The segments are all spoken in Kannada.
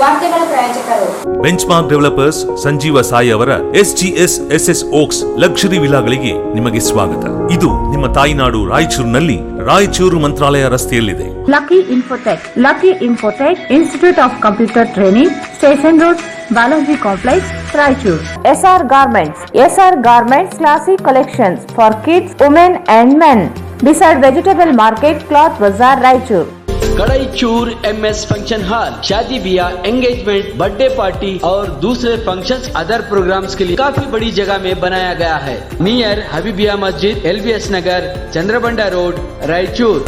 ವಾರ್ತೆಗಳ ಪ್ರಾಯೋಜಕರು ಬೆಂಚ್ಮಾರ್ಕ್ ಡೆವಲಪರ್ಸ್ ಸಂಜೀವ ಸಾಯಿ ಅವರ SGS SS Oaks ಲಕ್ಸುರಿ ವಿಲಾಗಳಿಗೆ ನಿಮಗೆ ಸ್ವಾಗತ. ಇದು ನಿಮ್ಮ ತಾಯಿನಾಡು ರಾಯಚೂರಿನಲ್ಲಿ ರಾಯಚೂರು ಮಂತ್ರಾಲಯ ರಸ್ತೆಯಲ್ಲಿದೆ. Lucky infotech institute of computer training, station road, Balaji complex, Raichur. SR Garments classic collections for kids, women and men. Beside Vegetable Market, Cloth Bazaar, Raichur. Kadaichur MS function hall शादी ब्याह, एंगेजमेंट, बर्थडे पार्टी और दूसरे फंक्शंस, अदर प्रोग्राम्स के लिए काफी बड़ी जगह में बनाया गया है. नियर हबीबिया मस्जिद, LBS नगर, चंद्रबंडा रोड, रायचूर.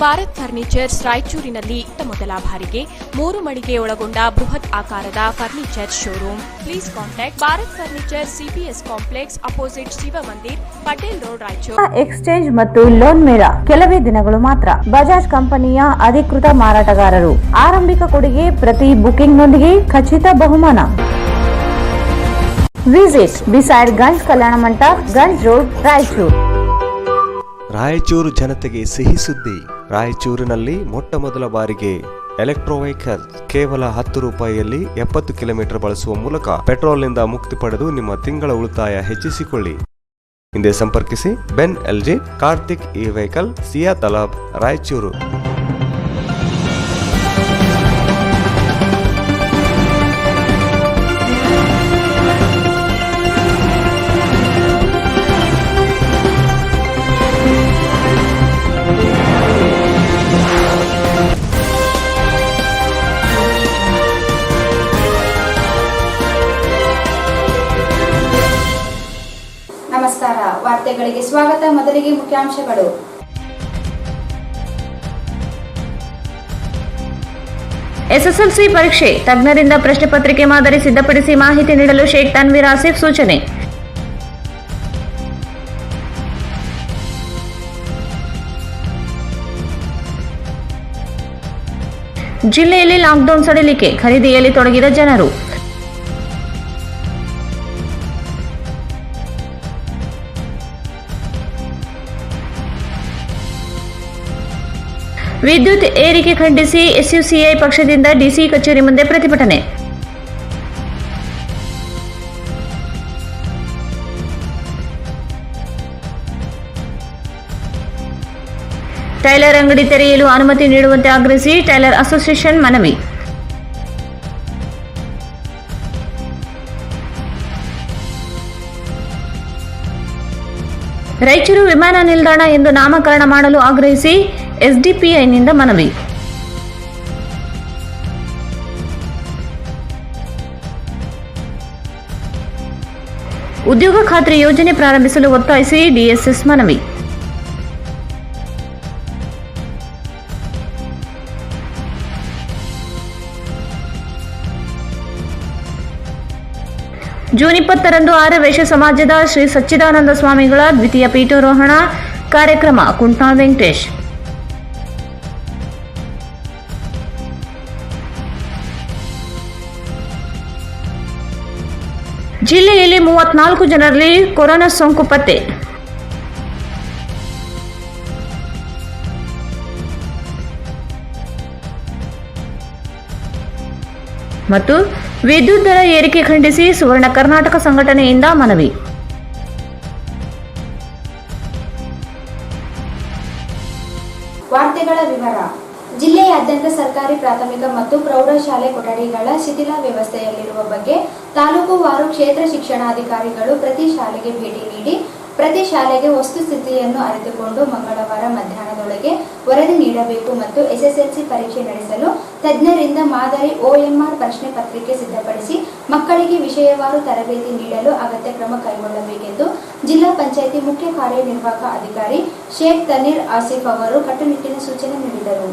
ಭಾರತ್ ಫರ್ನಿಚರ್ಸ್ ರಾಯಚೂರಿನಲ್ಲಿ ಮೊದಲ ಬಾರಿಗೆ 3 ಮಳಿಗೆ ಒಳಗೊಂಡ ಬೃಹತ್ ಆಕಾರದ furniture showroom. Please contact Bharat furniture, CPS complex, opposite Shiva Mandir, Patel road, Raichur. Exchange ಮತ್ತು ಲೋನ್ ಮೇಳ ಕೆಲವೇ ದಿನಗಳು ಮಾತ್ರ. ಬಜಾಜ್ ಕಂಪನಿಯ ಅಧಿಕೃತ ಮಾರಾಟಗಾರರು. ಆರಂಭಿಕ ಕೊಡುಗೆ ಪ್ರತಿ ಬುಕಿಂಗ್ನೊಂದಿಗೆ ಖಚಿತ ಬಹುಮಾನ. Visit beside Ganj Kalyana Mantapa, Ganj road, Raichur. Raichur ಜನತೆಗೆ ಸಿಹಿ ಸುದ್ದಿ. ರಾಯಚೂರಿನಲ್ಲಿ ಮೊಟ್ಟ ಮೊದಲ ಬಾರಿಗೆ ಎಲೆಕ್ಟ್ರೋ ವೆಹಿಕಲ್ ಕೇವಲ 10 ರೂಪಾಯಿಯಲ್ಲಿ 70 ಕಿಲೋಮೀಟರ್ ಬಳಸುವ ಮೂಲಕ ಪೆಟ್ರೋಲ್ನಿಂದ ಮುಕ್ತಿ ಪಡೆದು ನಿಮ್ಮ ತಿಂಗಳ ಉಳಿತಾಯ ಹೆಚ್ಚಿಸಿಕೊಳ್ಳಿ. ಹಿಂದೆ ಸಂಪರ್ಕಿಸಿ ಬೆನ್ LG, ಕಾರ್ತಿಕ್ ಇ ವೆಹಿಕಲ್, ಸಿಯಾ ತಲಾಬ್, ರಾಯಚೂರು. ನಮಸ್ಕಾರ, ವಾರ್ತೆಗಳಿಗೆ ಸ್ವಾಗತ. ಮೊದಲಿಗೆ ಮುಖ್ಯಾಂಶಗಳು. SSLC ಪರೀಕ್ಷೆ ತಜ್ಞರಿಂದ ಪ್ರಶ್ನೆ ಪತ್ರಿಕೆ ಮಾದರಿ ಸಿದ್ಧಪಡಿಸಿ ಮಾಹಿತಿ ನೀಡಲು ಶೇಖ್ ತನ್ವೀರ್ ಆಸಿಫ್ ಸೂಚನೆ. ಜಿಲ್ಲೆಯಲ್ಲಿ ಲಾಕ್ಡೌನ್ ಸಡಿಲಿಕೆ, ಖರೀದಿಯಲ್ಲಿ ತೊಡಗಿದ ಜನರು. ವಿದ್ಯುತ್ ಏರಿಕೆ ಖಂಡಿಸಿ SUCI ಪಕ್ಷದಿಂದ DC ಕಚೇರಿ ಮುಂದೆ ಪ್ರತಿಭಟನೆ. ಟೈಲರ್ ಅಂಗಡಿ ತೆರೆಯಲು ಅನುಮತಿ ನೀಡುವಂತೆ ಆಗ್ರಹಿಸಿ ಟೈಲರ್ ಅಸೋಸಿಯೇಷನ್ ಮನವಿ. ರಾಯಚೂರು ವಿಮಾನ ನಿಲ್ದಾಣ ಎಂದು ನಾಮಕರಣ ಮಾಡಲು ಆಗ್ರಹಿಸಿ SDPIನಿಂದ ಮನವಿ. ಉದ್ಯೋಗ ಖಾತ್ರಿ ಯೋಜನೆ ಪ್ರಾರಂಭಿಸಲು ಒತ್ತಾಯಿಸಿ DSS ಮನವಿ. ಜೂನ್ 20ರಂದು ಆರ್ಯವೈಶ್ಯ ಸಮಾಜದ ಶ್ರೀ ಸಚ್ಚಿದಾನಂದ ಸ್ವಾಮಿಗಳ ದ್ವಿತೀಯ ಪೀಠಾರೋಹಣ ಕಾರ್ಯಕ್ರಮ, ಕುಂಟ್ನಾಳ್ ವೆಂಕಟೇಶ್. ಜಿಲ್ಲೆಯಲ್ಲಿ 34 ಜನರಲ್ಲಿ ಕೊರೋನಾ ಸೋಂಕು ಪತ್ತೆ. ಮತ್ತು ವಿದ್ಯುತ್ ದರ ಏರಿಕೆ ಖಂಡಿಸಿ ಸುವರ್ಣ ಕರ್ನಾಟಕ ಸಂಘಟನೆಯಿಂದ ಮನವಿ. ವಾರ್ತೆಗಳ ವಿವರ. ಜಿಲ್ಲೆಯಾದ್ಯಂತ ಸರ್ಕಾರಿ ಪ್ರಾಥಮಿಕ ಮತ್ತು ಪ್ರೌಢಶಾಲೆ ಕೊಠಡಿಗಳ ಶಿಥಿಲ ವ್ಯವಸ್ಥೆಯಲ್ಲಿರುವ ಬಗ್ಗೆ ತಾಲೂಕುವಾರು ಕ್ಷೇತ್ರ ಶಿಕ್ಷಣಾಧಿಕಾರಿಗಳು ಪ್ರತಿ ಶಾಲೆಗೆ ಭೇಟಿ ನೀಡಿ ಪ್ರತಿ ಶಾಲೆಗೆ ವಸ್ತುಸ್ಥಿತಿಯನ್ನು ಅರಿತುಕೊಂಡು ಮಂಗಳವಾರ ಮಧ್ಯಾಹ್ನದೊಳಗೆ ವರದಿ ನೀಡಬೇಕು ಮತ್ತು SSLC ಪರೀಕ್ಷೆ ನಡೆಸಲು ತಜ್ಞರಿಂದ ಮಾದರಿ OMR ಪ್ರಶ್ನೆ ಪತ್ರಿಕೆ ಸಿದ್ಧಪಡಿಸಿ ಮಕ್ಕಳಿಗೆ ವಿಷಯವಾರು ತರಬೇತಿ ನೀಡಲು ಅಗತ್ಯ ಕ್ರಮ ಕೈಗೊಳ್ಳಬೇಕೆಂದು ಜಿಲ್ಲಾ ಪಂಚಾಯಿತಿ ಮುಖ್ಯ ಕಾರ್ಯನಿರ್ವಾಹಕ ಅಧಿಕಾರಿ ಶೇಖ್ ತನ್ವೀರ್ ಆಸಿಫ್ ಅವರು ಕಟ್ಟುನಿಟ್ಟಿನ ಸೂಚನೆ ನೀಡಿದರು.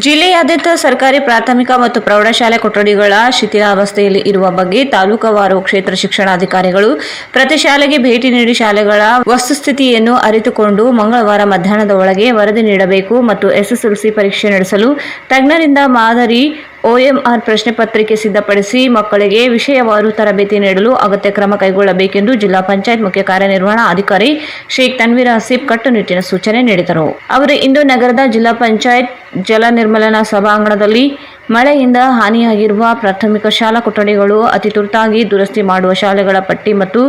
ಜಿಲ್ಲೆಯಾದ್ಯಂತ ಸರ್ಕಾರಿ ಪ್ರಾಥಮಿಕ ಮತ್ತು ಪ್ರೌಢಶಾಲೆ ಕೊಠಡಿಗಳ ಶಿಥಿಲಾವಸ್ಥೆಯಲ್ಲಿ ಇರುವ ಬಗ್ಗೆ ತಾಲೂಕುವಾರು ಕ್ಷೇತ್ರ ಶಿಕ್ಷಣಾಧಿಕಾರಿಗಳು ಪ್ರತಿ ಶಾಲೆಗೆ ಭೇಟಿ ನೀಡಿ ಶಾಲೆಗಳ ವಸ್ತುಸ್ಥಿತಿಯನ್ನು ಅರಿತುಕೊಂಡು ಮಂಗಳವಾರ ಮಧ್ಯಾಹ್ನದ ಒಳಗೆ ವರದಿ ನೀಡಬೇಕು ಮತ್ತು SSLC ಪರೀಕ್ಷೆ ನಡೆಸಲು ತಜ್ಞರಿಂದ ಮಾದರಿ OMR ಪ್ರಶ್ನೆ ಪತ್ರಿಕೆ ಸಿದ್ಧಪಡಿಸಿ ಮಕ್ಕಳಿಗೆ ವಿಷಯವಾರು ತರಬೇತಿ ನೀಡಲು ಅಗತ್ಯ ಕ್ರಮ ಕೈಗೊಳ್ಳಬೇಕೆಂದು ಜಿಲ್ಲಾ ಪಂಚಾಯತ್ ಮುಖ್ಯ ಕಾರ್ಯನಿರ್ವಹಣಾ ಅಧಿಕಾರಿ ಶೇಖ್ ತನ್ವೀರ್ ಹಸೀಬ್ ಕಟ್ಟುನಿಟ್ಟಿನ ಸೂಚನೆ ನೀಡಿದರು. ಅವರು ಇಂದು ನಗರದ ಜಿಲ್ಲಾ ಪಂಚಾಯತ್ ಜಲ ನಿರ್ಮಲನಾ ಸಭಾಂಗಣದಲ್ಲಿ ಮಳೆಯಿಂದ ಹಾನಿಯಾಗಿರುವ ಪ್ರಾಥಮಿಕ ಶಾಲಾ ಕೊಠಡಿಗಳು, ಅತಿ ತುರ್ತಾಗಿ ದುರಸ್ತಿ ಮಾಡುವ ಶಾಲೆಗಳ ಪಟ್ಟಿ ಮತ್ತು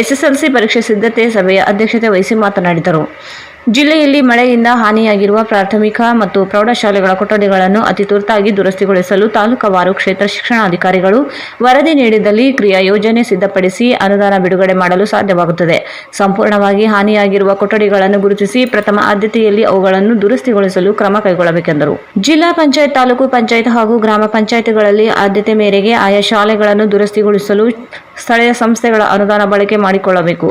SSLC ಪರೀಕ್ಷೆ ಸಿದ್ಧತೆ ಸಭೆಯ ಅಧ್ಯಕ್ಷತೆ ವಹಿಸಿ ಮಾತನಾಡಿದರು. ಜಿಲ್ಲೆಯಲ್ಲಿ ಮಳೆಯಿಂದ ಹಾನಿಯಾಗಿರುವ ಪ್ರಾಥಮಿಕ ಮತ್ತು ಪ್ರೌಢಶಾಲೆಗಳ ಕೊಠಡಿಗಳನ್ನು ಅತಿ ತುರ್ತಾಗಿ ದುರಸ್ತಿಗೊಳಿಸಲು ತಾಲೂಕುವಾರು ಕ್ಷೇತ್ರ ಶಿಕ್ಷಣಾಧಿಕಾರಿಗಳು ವರದಿ ನೀಡಿದಲ್ಲಿ ಕ್ರಿಯಾ ಯೋಜನೆ ಸಿದ್ಧಪಡಿಸಿ ಅನುದಾನ ಬಿಡುಗಡೆ ಮಾಡಲು ಸಾಧ್ಯವಾಗುತ್ತದೆ. ಸಂಪೂರ್ಣವಾಗಿ ಹಾನಿಯಾಗಿರುವ ಕೊಠಡಿಗಳನ್ನು ಗುರುತಿಸಿ ಪ್ರಥಮ ಆದ್ಯತೆಯಲ್ಲಿ ಅವುಗಳನ್ನು ದುರಸ್ತಿಗೊಳಿಸಲು ಕ್ರಮ ಕೈಗೊಳ್ಳಬೇಕೆಂದರು. ಜಿಲ್ಲಾ ಪಂಚಾಯತ್, ತಾಲೂಕು ಪಂಚಾಯತ್ ಹಾಗೂ ಗ್ರಾಮ ಪಂಚಾಯತ್ಗಳಲ್ಲಿ ಆದ್ಯತೆ ಮೇರೆಗೆ ಆಯಾ ಶಾಲೆಗಳನ್ನು ದುರಸ್ತಿಗೊಳಿಸಲು ಸ್ಥಳೀಯ ಸಂಸ್ಥೆಗಳ ಅನುದಾನ ಬಳಕೆ ಮಾಡಿಕೊಳ್ಳಬೇಕು.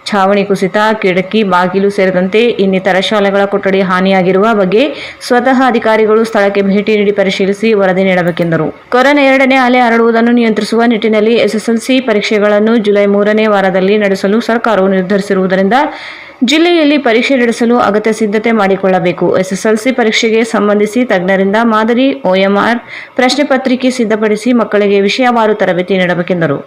ಛಾವಣಿ ಕುಸಿತ, ಕಿಟಕಿ, ಬಾಗಿಲು ಸೇರಿದಂತೆ ಇನ್ನಿತರ ಶಾಲೆಗಳ ಕೊಠಡಿ ಹಾನಿಯಾಗಿರುವ ಬಗ್ಗೆ ಸ್ವತಃ ಅಧಿಕಾರಿಗಳು ಸ್ಥಳಕ್ಕೆ ಭೇಟಿ ನೀಡಿ ಪರಿಶೀಲಿಸಿ ವರದಿ ನೀಡಬೇಕೆಂದರು. ಕೊರೋನಾ 2ನೇ ಅಲೆ ಹರಡುವುದನ್ನು ನಿಯಂತ್ರಿಸುವ ನಿಟ್ಟಿನಲ್ಲಿ SSLC ಪರೀಕ್ಷೆಗಳನ್ನು ಜುಲೈ 3ನೇ ವಾರದಲ್ಲಿ ನಡೆಸಲು ಸರ್ಕಾರವು ನಿರ್ಧರಿಸಿರುವುದರಿಂದ ಜಿಲ್ಲೆಯಲ್ಲಿ ಪರೀಕ್ಷೆ ನಡೆಸಲು ಅಗತ್ಯ ಸಿದ್ಧತೆ ಮಾಡಿಕೊಳ್ಳಬೇಕು. SSLC ಪರೀಕ್ಷೆಗೆ ಸಂಬಂಧಿಸಿ ತಜ್ಞರಿಂದ ಮಾದರಿ OMR ಪ್ರಶ್ನೆ ಪತ್ರಿಕೆ ಸಿದ್ಧಪಡಿಸಿ ಮಕ್ಕಳಿಗೆ ವಿಷಯವಾರು ತರಬೇತಿ ನೀಡಬೇಕೆಂದರು.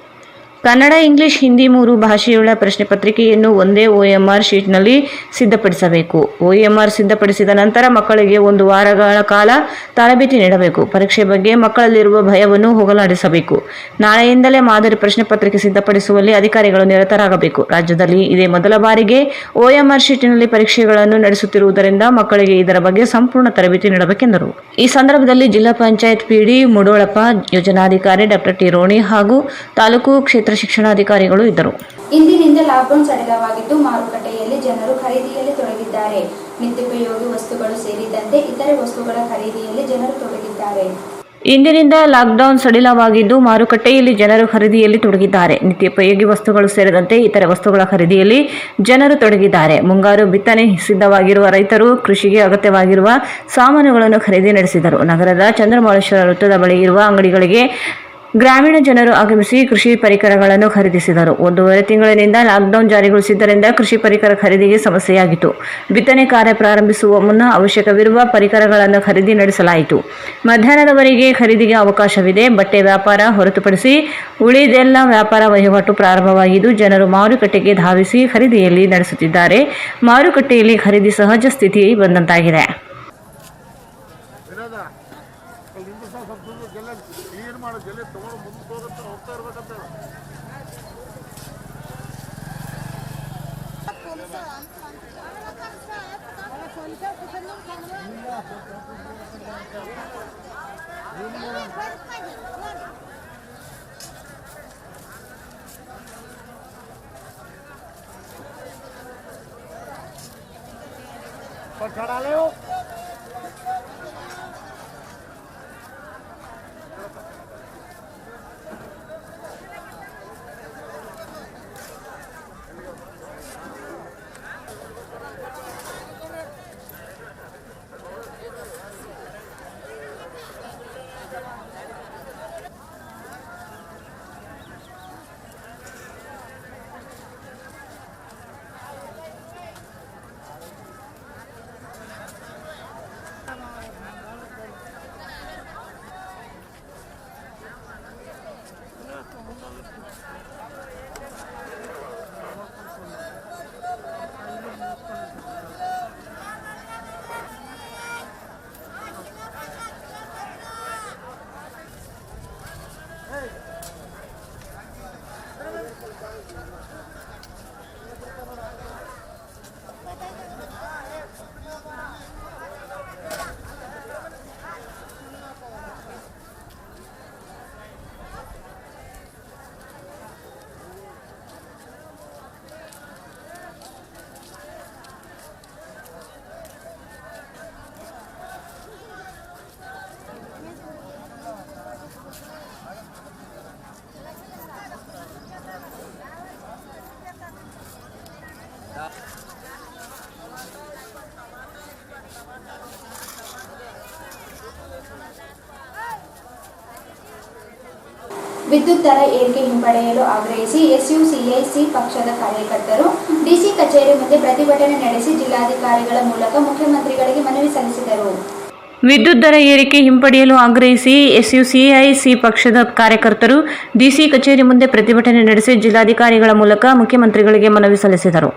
ಕನ್ನಡ, ಇಂಗ್ಲಿಷ್, ಹಿಂದಿ 3 ಭಾಷೆಯುಳ್ಳ ಪ್ರಶ್ನೆ ಪತ್ರಿಕೆಯನ್ನು ಒಂದೇ OMR ಶೀಟ್ನಲ್ಲಿ ಸಿದ್ಧಪಡಿಸಬೇಕು. OMR ಸಿದ್ಧಪಡಿಸಿದ ನಂತರ ಮಕ್ಕಳಿಗೆ 1 ವಾರಗಳ ಕಾಲ ತರಬೇತಿ ನೀಡಬೇಕು. ಪರೀಕ್ಷೆ ಬಗ್ಗೆ ಮಕ್ಕಳಲ್ಲಿರುವ ಭಯವನ್ನು ಹೋಗಲಾಡಿಸಬೇಕು. ನಾಳೆಯಿಂದಲೇ ಮಾದರಿ ಪ್ರಶ್ನೆ ಪತ್ರಿಕೆ ಸಿದ್ಧಪಡಿಸುವಲ್ಲಿ ಅಧಿಕಾರಿಗಳು ನಿರತರಾಗಬೇಕು. ರಾಜ್ಯದಲ್ಲಿ ಇದೇ ಮೊದಲ ಬಾರಿಗೆ OMR ಶೀಟಿನಲ್ಲಿ ಪರೀಕ್ಷೆಗಳನ್ನು ನಡೆಸುತ್ತಿರುವುದರಿಂದ ಮಕ್ಕಳಿಗೆ ಇದರ ಬಗ್ಗೆ ಸಂಪೂರ್ಣ ತರಬೇತಿ ನೀಡಬೇಕೆಂದರು. ಈ ಸಂದರ್ಭದಲ್ಲಿ ಜಿಲ್ಲಾ ಪಂಚಾಯತ್ PD ಮುಡೋಳಪ್ಪ, ಯೋಜನಾಧಿಕಾರಿ ಡಾ ಟಿ ರೋಣಿ ಹಾಗೂ ತಾಲೂಕು ಕ್ಷೇತ್ರ ಶಿಕ್ಷಣಾಧಿಕಾರಿಗಳು ಇದ್ದರು. ಇಂದಿನಿಂದ ಲಾಕ್ಡೌನ್ ಸಡಿಲವಾಗಿದ್ದು ಮಾರುಕಟ್ಟೆಯಲ್ಲಿ ಜನರು ಖರೀದಿಯಲ್ಲಿ ತೊಡಗಿದ್ದಾರೆ. ನಿತ್ಯೋಪಯೋಗಿ ವಸ್ತುಗಳು ಸೇರಿದಂತೆ ಇತರೆ ವಸ್ತುಗಳ ಖರೀದಿಯಲ್ಲಿ ಜನರು ತೊಡಗಿದ್ದಾರೆ. ಇಂದಿನಿಂದ ಲಾಕ್ಡೌನ್ ಸಡಿಲವಾಗಿದ್ದು ಮಾರುಕಟ್ಟೆಯಲ್ಲಿ ಜನರು ಖರೀದಿಯಲ್ಲಿ ತೊಡಗಿದ್ದಾರೆ. ನಿತ್ಯೋಪಯೋಗಿ ವಸ್ತುಗಳು ಸೇರಿದಂತೆ ಇತರೆ ವಸ್ತುಗಳ ಖರೀದಿಯಲ್ಲಿ ಜನರು ತೊಡಗಿದ್ದಾರೆ. ಮುಂಗಾರು ಬಿತ್ತನೆ ಸಿದ್ಧವಾಗಿರುವ ರೈತರು ಕೃಷಿಗೆ ಅಗತ್ಯವಾಗಿರುವ ಸಾಮಾನುಗಳನ್ನು ಖರೀದಿ ನಡೆಸಿದರು. ನಗರದ ಚಂದ್ರಮೌಳೇಶ್ವರ ವೃತ್ತದ ಬಳಿ ಇರುವ ಅಂಗಡಿಗಳಿಗೆ ಗ್ರಾಮೀಣ ಜನರು ಆಗಮಿಸಿ ಕೃಷಿ ಪರಿಕರಗಳನ್ನು ಖರೀದಿಸಿದರು. 1.5 ತಿಂಗಳಿನಿಂದ ಲಾಕ್ಡೌನ್ ಜಾರಿಗೊಳಿಸಿದ್ದರಿಂದ ಕೃಷಿ ಪರಿಕರ ಖರೀದಿಗೆ ಸಮಸ್ಯೆಯಾಗಿತ್ತು. ಬಿತ್ತನೆ ಕಾರ್ಯ ಪ್ರಾರಂಭಿಸುವ ಮುನ್ನ ಅವಶ್ಯಕವಿರುವ ಪರಿಕರಗಳನ್ನು ಖರೀದಿ ನಡೆಸಲಾಯಿತು. ಮಧ್ಯಾಹ್ನದವರೆಗೆ ಖರೀದಿಗೆ ಅವಕಾಶವಿದೆ. ಬಟ್ಟೆ ವ್ಯಾಪಾರ ಹೊರತುಪಡಿಸಿ ಉಳಿದೆಲ್ಲ ವ್ಯಾಪಾರ ವಹಿವಾಟು ಪ್ರಾರಂಭವಾಗಿದ್ದು ಜನರು ಮಾರುಕಟ್ಟೆಗೆ ಧಾವಿಸಿ ಖರೀದಿಯಲ್ಲಿ ನಡೆಸುತ್ತಿದ್ದಾರೆ. ಮಾರುಕಟ್ಟೆಯಲ್ಲಿ ಖರೀದಿ ಸಹಜ ಸ್ಥಿತಿ ಬಂದಂತಾಗಿದೆ. ವಿದ್ಯುತ್ ದರ ಏರಿಕೆ ಹಿಂಪಡೆಯಲು ಆಗ್ರಹಿಸಿ SUCIC ಪಕ್ಷದ ಕಾರ್ಯಕರ್ತರು DC ಕಚೇರಿ ಮುಂದೆ ಪ್ರತಿಭಟನೆ ನಡೆಸಿ ಜಿಲ್ಲಾಧಿಕಾರಿಗಳ ಮೂಲಕ ಮುಖ್ಯಮಂತ್ರಿಗಳಿಗೆ ಮನವಿ ಸಲ್ಲಿಸಿದರು. ವಿದ್ಯುತ್ ದರ ಏರಿಕೆ ಹಿಂಪಡೆಯಲು ಆಗ್ರಹಿಸಿ ಎಸ್ಯುಸಿಐಸಿ ಪಕ್ಷದ ಕಾರ್ಯಕರ್ತರು ಡಿಸಿ ಕಚೇರಿ ಮುಂದೆ ಪ್ರತಿಭಟನೆ ನಡೆಸಿ ಜಿಲ್ಲಾಧಿಕಾರಿಗಳ ಮೂಲಕ ಮುಖ್ಯಮಂತ್ರಿಗಳಿಗೆ ಮನವಿ ಸಲ್ಲಿಸಿದರು.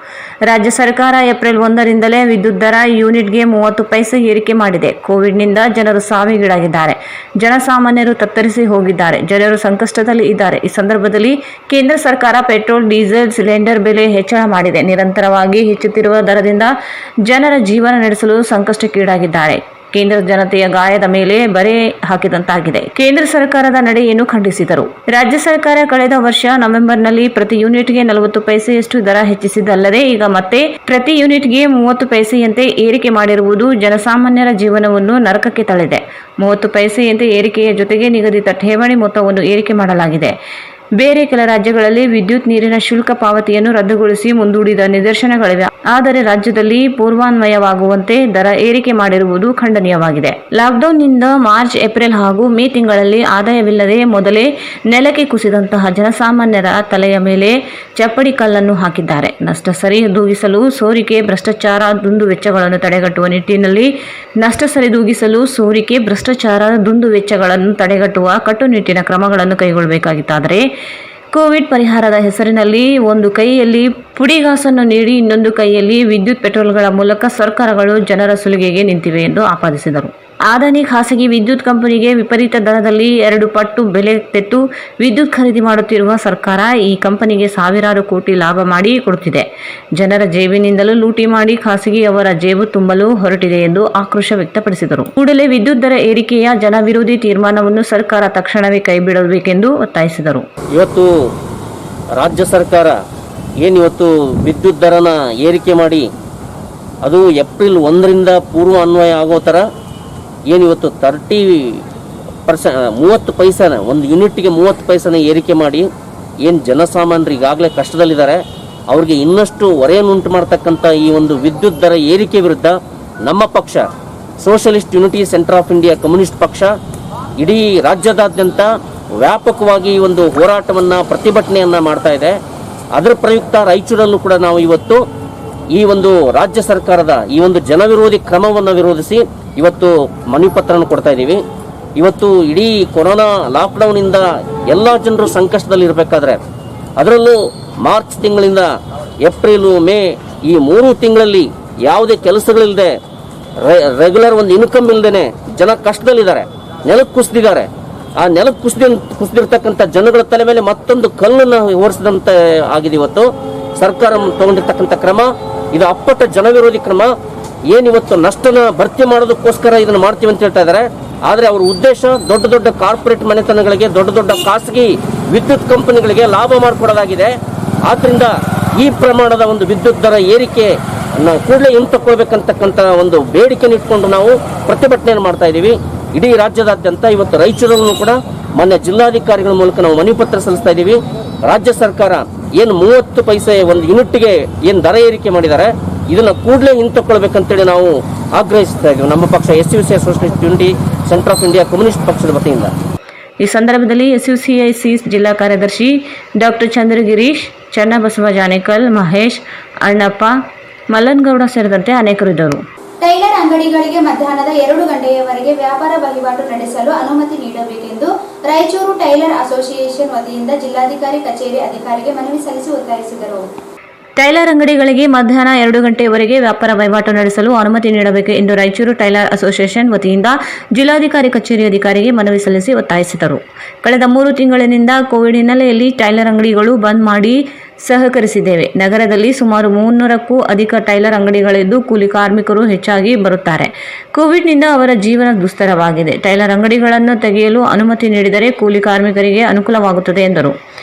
ರಾಜ್ಯ ಸರ್ಕಾರ ಏಪ್ರಿಲ್ 1ರಿಂದಲೇ ವಿದ್ಯುತ್ ದರ ಯೂನಿಟ್ಗೆ 30 ಪೈಸೆ ಏರಿಕೆ ಮಾಡಿದೆ. ಕೋವಿಡ್ನಿಂದ ಜನರು ಸಾವಿಗೀಡಾಗಿದ್ದಾರೆ. ಜನಸಾಮಾನ್ಯರು ತತ್ತರಿಸಿ ಹೋಗಿದ್ದಾರೆ. ಜನರು ಸಂಕಷ್ಟದಲ್ಲಿ ಇದ್ದಾರೆ. ಈ ಸಂದರ್ಭದಲ್ಲಿ ಕೇಂದ್ರ ಸರ್ಕಾರ ಪೆಟ್ರೋಲ್, ಡೀಸೆಲ್, ಸಿಲಿಂಡರ್ ಬೆಲೆ ಹೆಚ್ಚಳ ಮಾಡಿದೆ. ನಿರಂತರವಾಗಿ ಹೆಚ್ಚುತ್ತಿರುವ ದರದಿಂದ ಜನರ ಜೀವನ ನಡೆಸಲು ಸಂಕಷ್ಟಕ್ಕೀಡಾಗಿದ್ದಾರೆ. ಕೇಂದ್ರ ಜನತೆಯ ಗಾಯದ ಮೇಲೆ ಬರೆ ಹಾಕಿದಂತಾಗಿದೆ. ಕೇಂದ್ರ ಸರ್ಕಾರದ ನಡೆಯನ್ನು ಖಂಡಿಸಿದರು. ರಾಜ್ಯ ಸರ್ಕಾರ ಕಳೆದ ವರ್ಷ ನವೆಂಬರ್ನಲ್ಲಿ ಪ್ರತಿ ಯೂನಿಟ್ಗೆ 40 ಪೈಸೆಯಷ್ಟು ದರ ಹೆಚ್ಚಿಸಿದ್ದಲ್ಲದೆ ಈಗ ಮತ್ತೆ ಪ್ರತಿ ಯೂನಿಟ್ಗೆ 30 ಪೈಸೆಯಂತೆ ಏರಿಕೆ ಮಾಡಿರುವುದು ಜನಸಾಮಾನ್ಯರ ಜೀವನವನ್ನು ನರಕಕ್ಕೆ ತಳ್ಳಿದೆ. 30 ಪೈಸೆಯಂತೆ ಏರಿಕೆಯ ಜೊತೆಗೆ ನಿಗದಿತ ಠೇವಣಿ ಮೊತ್ತವನ್ನು ಏರಿಕೆ ಮಾಡಲಾಗಿದೆ. ಬೇರೆ ಕೆಲ ರಾಜ್ಯಗಳಲ್ಲಿ ವಿದ್ಯುತ್ ನೀರಿನ ಶುಲ್ಕ ಪಾವತಿಯನ್ನು ರದ್ದುಗೊಳಿಸಿ ಮುಂದೂಡಿದ ನಿದರ್ಶನಗಳಿವೆ. ಆದರೆ ರಾಜ್ಯದಲ್ಲಿ ಪೂರ್ವಾನ್ವಯವಾಗುವಂತೆ ದರ ಏರಿಕೆ ಮಾಡಿರುವುದು ಖಂಡನೀಯವಾಗಿದೆ. ಲಾಕ್ಡೌನ್ನಿಂದ ಮಾರ್ಚ್, ಏಪ್ರಿಲ್ ಹಾಗೂ ಮೇ ತಿಂಗಳಲ್ಲಿ ಆದಾಯವಿಲ್ಲದೆ ಮೊದಲೇ ನೆಲಕ್ಕೆ ಕುಸಿದಂತಹ ಜನಸಾಮಾನ್ಯರ ತಲೆಯ ಮೇಲೆ ಚಪ್ಪಡಿ ಕಲ್ಲನ್ನು ಹಾಕಿದ್ದಾರೆ. ನಷ್ಟ ಸರಿದೂಗಿಸಲು ಸೋರಿಕೆ, ಭ್ರಷ್ಟಾಚಾರ, ದುಂದುವೆಚ್ಚಗಳನ್ನು ತಡೆಗಟ್ಟುವ ನಿಟ್ಟಿನಲ್ಲಿ ಕಟ್ಟುನಿಟ್ಟಿನ ಕ್ರಮಗಳನ್ನು ಕೈಗೊಳ್ಳಬೇಕಾಗಿತ್ತಾದರೆ ಕೋವಿಡ್ ಪರಿಹಾರದ ಹೆಸರಿನಲ್ಲಿ ಒಂದು ಕೈಯಲ್ಲಿ ಪುಡಿಗಾಸನ್ನು ನೀಡಿ ಇನ್ನೊಂದು ಕೈಯಲ್ಲಿ ವಿದ್ಯುತ್ ಪೆಟ್ರೋಲ್ಗಳ ಮೂಲಕ ಸರ್ಕಾರಗಳು ಜನರ ಸುಲಿಗೆಗೆ ನಿಂತಿವೆ ಎಂದು ಆಪಾದಿಸಿದರು. ಅದಾನಿ ಖಾಸಗಿ ವಿದ್ಯುತ್ ಕಂಪನಿಗೆ ವಿಪರೀತ ದರದಲ್ಲಿ 2 ಪಟ್ಟು ಬೆಲೆ ತೆತ್ತು ವಿದ್ಯುತ್ ಖರೀದಿ ಮಾಡುತ್ತಿರುವ ಸರ್ಕಾರ ಈ ಕಂಪನಿಗೆ ಸಾವಿರಾರು ಕೋಟಿ ಲಾಭ ಮಾಡಿ ಕೊಡುತ್ತಿದೆ. ಜನರ ಜೇಬಿನಿಂದಲೂ ಲೂಟಿ ಮಾಡಿ ಖಾಸಗಿಯವರ ಜೇಬು ತುಂಬಲು ಹೊರಟಿದೆ ಎಂದು ಆಕ್ರೋಶ ವ್ಯಕ್ತಪಡಿಸಿದರು. ಕೂಡಲೇ ವಿದ್ಯುತ್ ದರ ಏರಿಕೆಯ ಜನವಿರೋಧಿ ತೀರ್ಮಾನವನ್ನು ಸರ್ಕಾರ ತಕ್ಷಣವೇ ಕೈಬಿಡಬೇಕೆಂದು ಒತ್ತಾಯಿಸಿದರು. ಇವತ್ತು ರಾಜ್ಯ ಸರ್ಕಾರ ಏನಿವತ್ತು ವಿದ್ಯುತ್ ದರನ ಏರಿಕೆ ಮಾಡಿ ಅದು ಏಪ್ರಿಲ್ 1ರಿಂದ ಪೂರ್ವ ಅನ್ವಯ ಆಗೋ ಥರ ಏನಿವತ್ತು 30 ಪೈಸೆನ ಒಂದು ಯೂನಿಟ್ಗೆ 30 ಪೈಸೆನ ಏರಿಕೆ ಮಾಡಿ ಏನು ಜನಸಾಮಾನ್ಯರು ಈಗಾಗಲೇ ಕಷ್ಟದಲ್ಲಿದ್ದಾರೆ ಅವ್ರಿಗೆ ಇನ್ನಷ್ಟು ಹೊರೆಯನ್ನುಂಟು ಮಾಡ್ತಕ್ಕಂಥ ಈ ಒಂದು ವಿದ್ಯುತ್ ದರ ಏರಿಕೆ ವಿರುದ್ಧ ನಮ್ಮ ಪಕ್ಷ socialist unity centre of India communist ಪಕ್ಷ ಇಡೀ ರಾಜ್ಯದಾದ್ಯಂತ ವ್ಯಾಪಕವಾಗಿ ಈ ಒಂದು ಹೋರಾಟವನ್ನು ಪ್ರತಿಭಟನೆಯನ್ನು ಮಾಡ್ತಾ ಇದೆ. ಅದರ ಪ್ರಯುಕ್ತ ರಾಯಚೂರಲ್ಲೂ ಕೂಡ ನಾವು ಇವತ್ತು ಈ ಒಂದು ರಾಜ್ಯ ಸರ್ಕಾರದ ಈ ಒಂದು ಜನವಿರೋಧಿ ಕ್ರಮವನ್ನು ವಿರೋಧಿಸಿ ಇವತ್ತು ಮನವಿ ಪತ್ರವನ್ನು ಕೊಡ್ತಾ ಇದ್ದೀವಿ. ಇವತ್ತು ಇಡೀ ಕೊರೋನಾ ಲಾಕ್ಡೌನಿಂದ ಎಲ್ಲ ಜನರು ಸಂಕಷ್ಟದಲ್ಲಿ ಇರಬೇಕಾದ್ರೆ ಅದರಲ್ಲೂ ಮಾರ್ಚ್ ತಿಂಗಳಿಂದ ಏಪ್ರಿಲು, ಮೇ ಈ 3 ತಿಂಗಳಲ್ಲಿ ಯಾವುದೇ ಕೆಲಸಗಳಿಲ್ಲದೆ ರೆಗ್ಯುಲರ್ ಒಂದು ಇನ್ಕಮ್ ಇಲ್ಲದೇನೆ ಜನ ಕಷ್ಟದಲ್ಲಿದ್ದಾರೆ, ನೆಲಕ್ಕೆ ಕುಸಿದಿದ್ದಾರೆ. ಆ ನೆಲಕ್ಕೆ ಕುಸಿದಿರ್ತಕ್ಕಂಥ ಜನಗಳ ತಲೆ ಮೇಲೆ ಮತ್ತೊಂದು ಕಲ್ಲನ್ನು ಹೊರಿಸಿದಂತೆ ಆಗಿದೆ. ಇವತ್ತು ಸರ್ಕಾರ ತಗೊಂಡಿರ್ತಕ್ಕಂಥ ಕ್ರಮ ಇದು ಅಪ್ಪಟ ಜನವಿರೋಧಿ ಕ್ರಮ. ಏನಿವತ್ತು ನಷ್ಟನ ಭರ್ತಿ ಮಾಡೋದಕ್ಕೋಸ್ಕರ ಇದನ್ನು ಮಾಡ್ತೀವಿ ಅಂತ ಹೇಳ್ತಾ ಇದ್ದಾರೆ. ಆದರೆ ಅವರ ಉದ್ದೇಶ ದೊಡ್ಡ ದೊಡ್ಡ ಕಾರ್ಪೊರೇಟ್ ಮನೆತನಗಳಿಗೆ, ದೊಡ್ಡ ದೊಡ್ಡ ಖಾಸಗಿ ವಿದ್ಯುತ್ ಕಂಪನಿಗಳಿಗೆ ಲಾಭ ಮಾಡಿಕೊಡೋದಾಗಿದೆ. ಆದ್ದರಿಂದ ಈ ಪ್ರಮಾಣದ ಒಂದು ವಿದ್ಯುತ್ ದರ ಏರಿಕೆ ಕೂಡಲೇ ಹಿಂತಕ್ಕೊಳ್ಬೇಕಂತಕ್ಕಂಥ ಒಂದು ಬೇಡಿಕೆಯನ್ನು ಇಟ್ಕೊಂಡು ನಾವು ಪ್ರತಿಭಟನೆಯನ್ನು ಮಾಡ್ತಾ ಇದ್ದೀವಿ. ಇಡೀ ರಾಜ್ಯದಾದ್ಯಂತ ಇವತ್ತು ರಾಯಚೂರಲ್ಲೂ ಕೂಡ ಮಾನ್ಯ ಜಿಲ್ಲಾಧಿಕಾರಿಗಳ ಮೂಲಕ ನಾವು ಮನವಿ ಪತ್ರ ಸಲ್ಲಿಸ್ತಾ ಇದ್ದೀವಿ. ರಾಜ್ಯ ಸರ್ಕಾರ ಏನು 30 ಪೈಸೆ ಒಂದು ಯೂನಿಟ್ಗೆ ಏನು ದರ ಏರಿಕೆ ಮಾಡಿದ್ದಾರೆ ಇದನ್ನ ಕೂಡಲೇ ಹಿಂತಕ್ಕೊಳ್ಬೇಕಂತೇಳಿ ನಾವು ಆಗ್ರಹಿಸ್ತಾ ಇದ್ದೀವಿ. ನಮ್ಮ ಪಕ್ಷ SUCI socialist unity centre of India communist ಪಕ್ಷದ ವತಿಯಿಂದ. ಈ ಸಂದರ್ಭದಲ್ಲಿ ಎಸ್ಯುಸಿಐಸಿ ಜಿಲ್ಲಾ ಕಾರ್ಯದರ್ಶಿ ಡಾಕ್ಟರ್ ಚಂದ್ರಗಿರೀಶ್, ಚನ್ನಬಸವ ಜಾನೇಕಲ್, ಮಹೇಶ್, ಅಣ್ಣಪ್ಪ, ಮಲ್ಲನಗೌಡ ಸೇರಿದಂತೆ ಅನೇಕರು ಇದ್ದರು. ಟೈಲರ್ ಅಂಗಡಿಗಳಿಗೆ ಮಧ್ಯಾಹ್ನದ 2 ಗಂಟೆಯವರೆಗೆ ವ್ಯಾಪಾರ ವಹಿವಾಟು ನಡೆಸಲು ಅನುಮತಿ ನೀಡಬೇಕೆಂದು ರಾಯಚೂರು ಟೈಲರ್ ಅಸೋಸಿಯೇಷನ್ ವತಿಯಿಂದ ಜಿಲ್ಲಾಧಿಕಾರಿ ಕಚೇರಿ ಅಧಿಕಾರಿಗೆ ಮನವಿ ಸಲ್ಲಿಸಿ ಒತ್ತಾಯಿಸಿದರು. ಟೈಲರ್ ಅಂಗಡಿಗಳಿಗೆ ಮಧ್ಯಾಹ್ನ 2 ಗಂಟೆಯವರೆಗೆ ವ್ಯಾಪಾರ ವಹಿವಾಟು ನಡೆಸಲು ಅನುಮತಿ ನೀಡಬೇಕು ಎಂದು ರಾಯಚೂರು ಟೈಲರ್ ಅಸೋಸಿಯೇಷನ್ ವತಿಯಿಂದ ಜಿಲ್ಲಾಧಿಕಾರಿ ಕಚೇರಿ ಅಧಿಕಾರಿಗೆ ಮನವಿ ಸಲ್ಲಿಸಿ ಒತ್ತಾಯಿಸಿದರು. ಕಳೆದ 3 ತಿಂಗಳಿನಿಂದ ಕೋವಿಡ್ ಹಿನ್ನೆಲೆಯಲ್ಲಿ ಟೈಲರ್ ಅಂಗಡಿಗಳು ಬಂದ್ ಮಾಡಿ ಸಹಕರಿಸಿದ್ದೇವೆ. ನಗರದಲ್ಲಿ ಸುಮಾರು 300ಕ್ಕೂ ಅಧಿಕ ಟೈಲರ್ ಅಂಗಡಿಗಳಿದ್ದು ಕೂಲಿ ಕಾರ್ಮಿಕರು ಹೆಚ್ಚಾಗಿ ಬರುತ್ತಾರೆ. ಕೋವಿಡ್ನಿಂದ ಅವರ ಜೀವನ ದುಸ್ತರವಾಗಿದೆ. ಟೈಲರ್ ಅಂಗಡಿಗಳನ್ನು ತೆಗೆಯಲು ಅನುಮತಿ ನೀಡಿದರೆ ಕೂಲಿ ಕಾರ್ಮಿಕರಿಗೆ ಅನುಕೂಲವಾಗುತ್ತದೆ ಎಂದರು.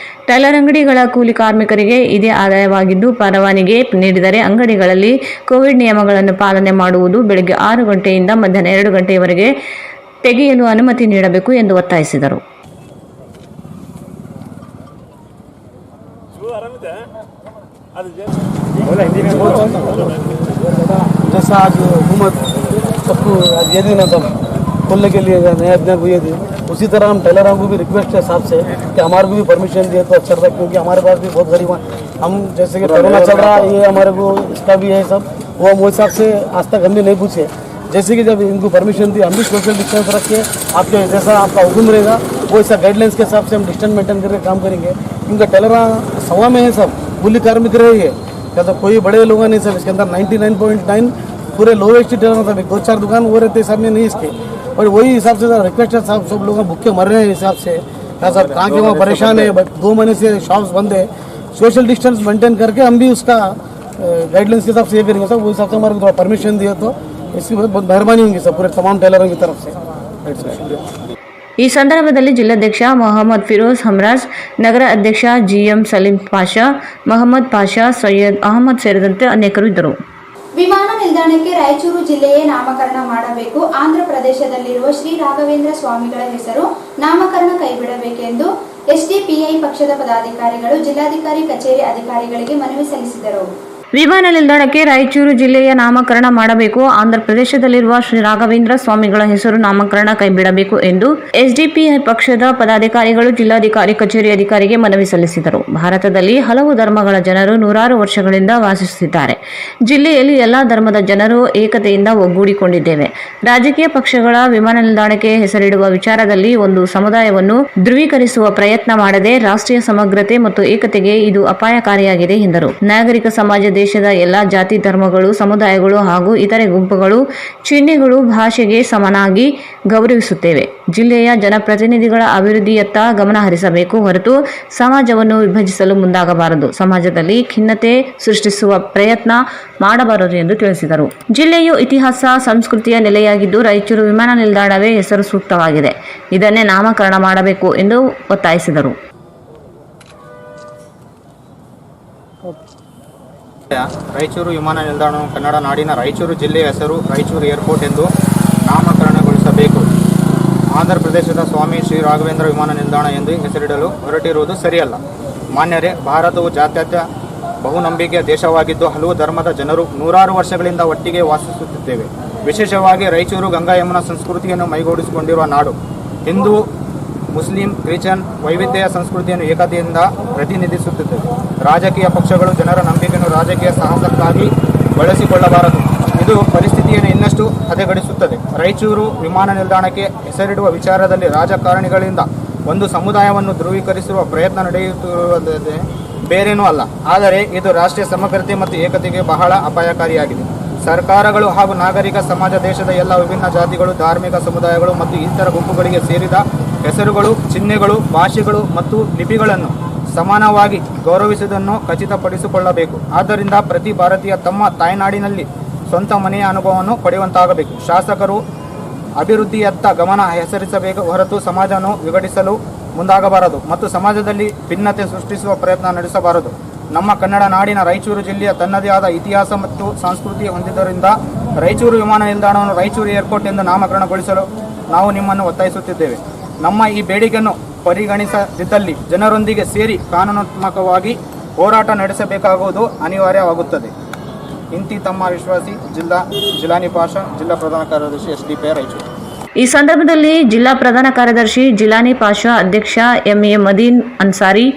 ಟೈಲರ್ ಅಂಗಡಿಗಳ ಕೂಲಿ ಕಾರ್ಮಿಕರಿಗೆ ಇದೇ ಆದಾಯವಾಗಿದ್ದು ಪರವಾನಗಿ ನೀಡಿದರೆ ಅಂಗಡಿಗಳಲ್ಲಿ ಕೋವಿಡ್ ನಿಯಮಗಳನ್ನು ಪಾಲನೆ ಮಾಡುವುದು, ಬೆಳಗ್ಗೆ 6 ಗಂಟೆಯಿಂದ ಮಧ್ಯಾಹ್ನ 2 ಗಂಟೆಯವರೆಗೆ ತೆಗೆಯಲು ಅನುಮತಿ ನೀಡಬೇಕು ಎಂದು ಒತ್ತಾಯಿಸಿದರು. जैसा आज हुकूमत सबको ये दिन खोलने के लिए नया अभियान हुए थे, उसी तरह हम टेलरों को भी रिक्वेस्ट है साहब से कि हमारे को भी परमिशन दिए तो अच्छा रहता, क्योंकि हमारे पास भी बहुत गरीब हम जैसे कि कोरोना चल रहा है, ये हमारे को इसका भी है सब वो हिसाब से आज तक हमने नहीं पूछे, जैसे कि जब इनको परमिशन दी हम भी सोशल डिस्टेंस रख के आपके जैसा आपका हुक्म रहेगा वैसा गाइडलाइंस के हिसाब से हम डिस्टेंस मेंटेन करके काम करेंगे। इनका टेलर सवा में है, सब कूली कार्मिक रहे है, क्या तो कोई बड़े लोग नहीं सब। इसके अंदर 99.9 पूरे लोवेस्ट टेलर सब 2-4 दुकान वो रहते हिसाब में नहीं इसके, और वही हिसाब से रिक्वेस्ट है साहब, सब लोग भूखे मर रहे हैं हिसाब से। क्या सर कहाँ के वहाँ परेशान है, 2 महीने से शॉप्स बंद है। सोशल डिस्टेंस मेंटेन करके हम भी उसका गाइडलाइंस के हिसाब से ये करेंगे सर। वो हिसाब से हमारे को थोड़ा परमिशन दिया तो इसकी बहुत मेहरबानी होगी सर पूरे तमाम टेलरों की तरफ से। ಈ ಸಂದರ್ಭದಲ್ಲಿ ಜಿಲ್ಲಾಧ್ಯಕ್ಷ ಮೊಹಮ್ಮದ್ ಫಿರೋಜ್ ಹಮ್ರಾಜ್, ನಗರ ಅಧ್ಯಕ್ಷ ಜಿಎಂ ಸಲೀಂ ಪಾಷಾ, ಮೊಹಮ್ಮದ್ ಪಾಷಾ, ಸೈಯದ್ ಅಹಮದ್ ಸೇರಿದಂತೆ ಅನೇಕರು ಇದ್ದರು. ವಿಮಾನ ನಿಲ್ದಾಣಕ್ಕೆ ರಾಯಚೂರು ಜಿಲ್ಲೆಯೇ ನಾಮಕರಣ ಮಾಡಬೇಕು. ಆಂಧ್ರ ಪ್ರದೇಶದಲ್ಲಿರುವ ಶ್ರೀ ರಾಘವೇಂದ್ರ ಸ್ವಾಮಿಗಳ ಹೆಸರು ನಾಮಕರಣ ಕೈಬಿಡಬೇಕೆಂದು ಎಸ್ಡಿಪಿಐ ಪಕ್ಷದ ಪದಾಧಿಕಾರಿಗಳು ಜಿಲ್ಲಾಧಿಕಾರಿ ಕಚೇರಿ ಅಧಿಕಾರಿಗಳಿಗೆ ಮನವಿ ಸಲ್ಲಿಸಿದರು. ವಿಮಾನ ನಿಲ್ದಾಣಕ್ಕೆ ರಾಯಚೂರು ಜಿಲ್ಲೆಯ ನಾಮಕರಣ ಮಾಡಬೇಕು. ಆಂಧ್ರ ಪ್ರದೇಶದಲ್ಲಿರುವ ಶ್ರೀ ರಾಘವೇಂದ್ರ ಸ್ವಾಮಿಗಳ ಹೆಸರು ನಾಮಕರಣ ಕೈಬಿಡಬೇಕು ಎಂದು ಎಸ್ಡಿಪಿಐ ಪಕ್ಷದ ಪದಾಧಿಕಾರಿಗಳು ಜಿಲ್ಲಾಧಿಕಾರಿ ಕಚೇರಿ ಅಧಿಕಾರಿಗೆ ಮನವಿ ಸಲ್ಲಿಸಿದರು. ಭಾರತದಲ್ಲಿ ಹಲವು ಧರ್ಮಗಳ ಜನರು ನೂರಾರು ವರ್ಷಗಳಿಂದ ವಾಸಿಸುತ್ತಿದ್ದಾರೆ. ಜಿಲ್ಲೆಯಲ್ಲಿ ಎಲ್ಲಾ ಧರ್ಮದ ಜನರು ಏಕತೆಯಿಂದ ಒಗ್ಗೂಡಿಕೊಂಡಿದ್ದೇವೆ. ರಾಜಕೀಯ ಪಕ್ಷಗಳ ವಿಮಾನ ನಿಲ್ದಾಣಕ್ಕೆ ಹೆಸರಿಡುವ ವಿಚಾರದಲ್ಲಿ ಒಂದು ಸಮುದಾಯವನ್ನು ಧ್ರುವೀಕರಿಸುವ ಪ್ರಯತ್ನ ಮಾಡದೆ ರಾಷ್ಟ್ರೀಯ ಸಮಗ್ರತೆ ಮತ್ತು ಏಕತೆಗೆ ಇದು ಅಪಾಯಕಾರಿಯಾಗಿದೆ ಎಂದರು. ನಾಗರಿಕ ಸಮಾಜ ದೇಶದ ಎಲ್ಲಾ ಜಾತಿ, ಧರ್ಮಗಳು, ಸಮುದಾಯಗಳು ಹಾಗೂ ಇತರೆ ಗುಂಪುಗಳು, ಚಿಹ್ನೆಗಳು, ಭಾಷೆಗೆ ಸಮನಾಗಿ ಗೌರವಿಸುತ್ತೇವೆ. ಜಿಲ್ಲೆಯ ಜನಪ್ರತಿನಿಧಿಗಳ ಅಭಿವೃದ್ಧಿಯತ್ತ ಗಮನ ಹರಿಸಬೇಕು ಹೊರತು ಸಮಾಜವನ್ನು ವಿಭಜಿಸಲು ಮುಂದಾಗಬಾರದು. ಸಮಾಜದಲ್ಲಿ ಖಿನ್ನತೆ ಸೃಷ್ಟಿಸುವ ಪ್ರಯತ್ನ ಮಾಡಬಾರದು ಎಂದು ತಿಳಿಸಿದರು. ಜಿಲ್ಲೆಯು ಇತಿಹಾಸ, ಸಂಸ್ಕೃತಿಯ ನೆಲೆಯಾಗಿದ್ದು ರಾಯಚೂರು ವಿಮಾನ ನಿಲ್ದಾಣವೇ ಹೆಸರು ಸೂಕ್ತವಾಗಿದೆ. ಇದನ್ನೇ ನಾಮಕರಣ ಮಾಡಬೇಕು ಎಂದು ಒತ್ತಾಯಿಸಿದರು. ರಾಯಚೂರು ವಿಮಾನ ನಿಲ್ದಾಣವು ಕನ್ನಡ ನಾಡಿನ ರಾಯಚೂರು ಜಿಲ್ಲೆಯ ಹೆಸರು ರಾಯಚೂರು ಏರ್ಪೋರ್ಟ್ ಎಂದು ನಾಮಕರಣಗೊಳಿಸಬೇಕು. ಆಂಧ್ರ ಪ್ರದೇಶದ ಸ್ವಾಮಿ ಶ್ರೀ ರಾಘವೇಂದ್ರ ವಿಮಾನ ನಿಲ್ದಾಣ ಎಂದು ಹೆಸರಿಡಲು ಹೊರಟಿರುವುದು ಸರಿಯಲ್ಲ. ಮಾನ್ಯರೇ, ಭಾರತವು ಜಾತ್ಯತೀತ ಬಹುನಂಬಿಕೆಯ ದೇಶವಾಗಿದ್ದು ಹಲವು ಧರ್ಮದ ಜನರು ನೂರಾರು ವರ್ಷಗಳಿಂದ ಒಟ್ಟಿಗೆ ವಾಸಿಸುತ್ತಿದ್ದೇವೆ. ವಿಶೇಷವಾಗಿ ರಾಯಚೂರು ಗಂಗಾ ಯಮುನಾ ಸಂಸ್ಕೃತಿಯನ್ನು ಮೈಗೂಡಿಸಿಕೊಂಡಿರುವ ನಾಡು. ಹಿಂದೂ, ಮುಸ್ಲಿಂ, ಕ್ರಿಶ್ಚಿಯನ್ ವೈವಿಧ್ಯ ಸಂಸ್ಕೃತಿಯನ್ನು ಏಕತೆಯಿಂದ ಪ್ರತಿನಿಧಿಸುತ್ತದೆ. ರಾಜಕೀಯ ಪಕ್ಷಗಳು ಜನರ ನಂಬಿಕೆಯನ್ನು ರಾಜಕೀಯ ಸಾಹಸಕ್ಕಾಗಿ ಬಳಸಿಕೊಳ್ಳಬಾರದು. ಇದು ಪರಿಸ್ಥಿತಿಯನ್ನು ಇನ್ನಷ್ಟು ಹದಗೆಡಿಸುತ್ತದೆ. ರಾಯಚೂರು ವಿಮಾನ ನಿಲ್ದಾಣಕ್ಕೆ ಹೆಸರಿಡುವ ವಿಚಾರದಲ್ಲಿ ರಾಜಕಾರಣಿಗಳಿಂದ ಒಂದು ಸಮುದಾಯವನ್ನು ಧ್ರುವೀಕರಿಸುವ ಪ್ರಯತ್ನ ನಡೆಯುತ್ತಿರುವುದೇ ಬೇರೇನೂ ಅಲ್ಲ. ಆದರೆ ಇದು ರಾಷ್ಟ್ರೀಯ ಸಮಗ್ರತೆ ಮತ್ತು ಏಕತೆಗೆ ಬಹಳ ಅಪಾಯಕಾರಿಯಾಗಿದೆ. ಸರ್ಕಾರಗಳು ಹಾಗೂ ನಾಗರಿಕ ಸಮಾಜ ದೇಶದ ಎಲ್ಲ ವಿಭಿನ್ನ ಜಾತಿಗಳು, ಧಾರ್ಮಿಕ ಸಮುದಾಯಗಳು ಮತ್ತು ಇತರ ಗುಂಪುಗಳಿಗೆ ಸೇರಿದ ಹೆಸರುಗಳು, ಚಿಹ್ನೆಗಳು, ಭಾಷೆಗಳು ಮತ್ತು ಲಿಪಿಗಳನ್ನು ಸಮಾನವಾಗಿ ಗೌರವಿಸುವುದನ್ನು ಖಚಿತಪಡಿಸಿಕೊಳ್ಳಬೇಕು. ಆದ್ದರಿಂದ ಪ್ರತಿ ಭಾರತೀಯ ತಮ್ಮ ತಾಯ್ನಾಡಿನಲ್ಲಿ ಸ್ವಂತ ಮನೆಯ ಅನುಭವವನ್ನು ಪಡೆಯುವಂತಾಗಬೇಕು. ಶಾಸಕರು ಅಭಿವೃದ್ಧಿಯತ್ತ ಗಮನ ಹೆಸರಿಸಬೇಕು ಹೊರತು ಸಮಾಜವನ್ನು ವಿಘಟಿಸಲು ಮುಂದಾಗಬಾರದು ಮತ್ತು ಸಮಾಜದಲ್ಲಿ ಭಿನ್ನತೆ ಸೃಷ್ಟಿಸುವ ಪ್ರಯತ್ನ ನಡೆಸಬಾರದು. ನಮ್ಮ ಕನ್ನಡ ನಾಡಿನ ರಾಯಚೂರು ಜಿಲ್ಲೆಯ ತನ್ನದೇ ಆದ ಇತಿಹಾಸ ಮತ್ತು ಸಂಸ್ಕೃತಿ ಹೊಂದಿದ್ದರಿಂದ ರಾಯಚೂರು ವಿಮಾನ ನಿಲ್ದಾಣವನ್ನು ರಾಯಚೂರು ಏರ್ಪೋರ್ಟ್ ಎಂದು ನಾಮಕರಣಗೊಳಿಸಲು ನಾವು ನಿಮ್ಮನ್ನು ಒತ್ತಾಯಿಸುತ್ತಿದ್ದೇವೆ. ನಮ್ಮ ಈ ಬೇಡಿಕೆಯನ್ನು ಪರಿಗಣಿಸದಿದ್ದಲ್ಲಿ ಜನರೊಂದಿಗೆ ಸೇರಿ ಕಾನೂನಾತ್ಮಕವಾಗಿ ಹೋರಾಟ ನಡೆಸಬೇಕಾಗುವುದು ಅನಿವಾರ್ಯವಾಗುತ್ತದೆ. ಇಂತಿ ತಮ್ಮ ವಿಶ್ವಾಸಿ ಜಿಲಾನಿ ಪಾಷಾ, ಜಿಲ್ಲಾ ಪ್ರಧಾನ ಕಾರ್ಯದರ್ಶಿ ಎಸ್ಡಿಪಿಐ ರಾಯಚೂರು. ಈ ಸಂದರ್ಭದಲ್ಲಿ ಜಿಲ್ಲಾ ಪ್ರಧಾನ ಕಾರ್ಯದರ್ಶಿ ಜಿಲಾನಿ ಪಾಷಾ, ಅಧ್ಯಕ್ಷ ಎಂಎ ಮದೀನ್ ಅನ್ಸಾರಿ,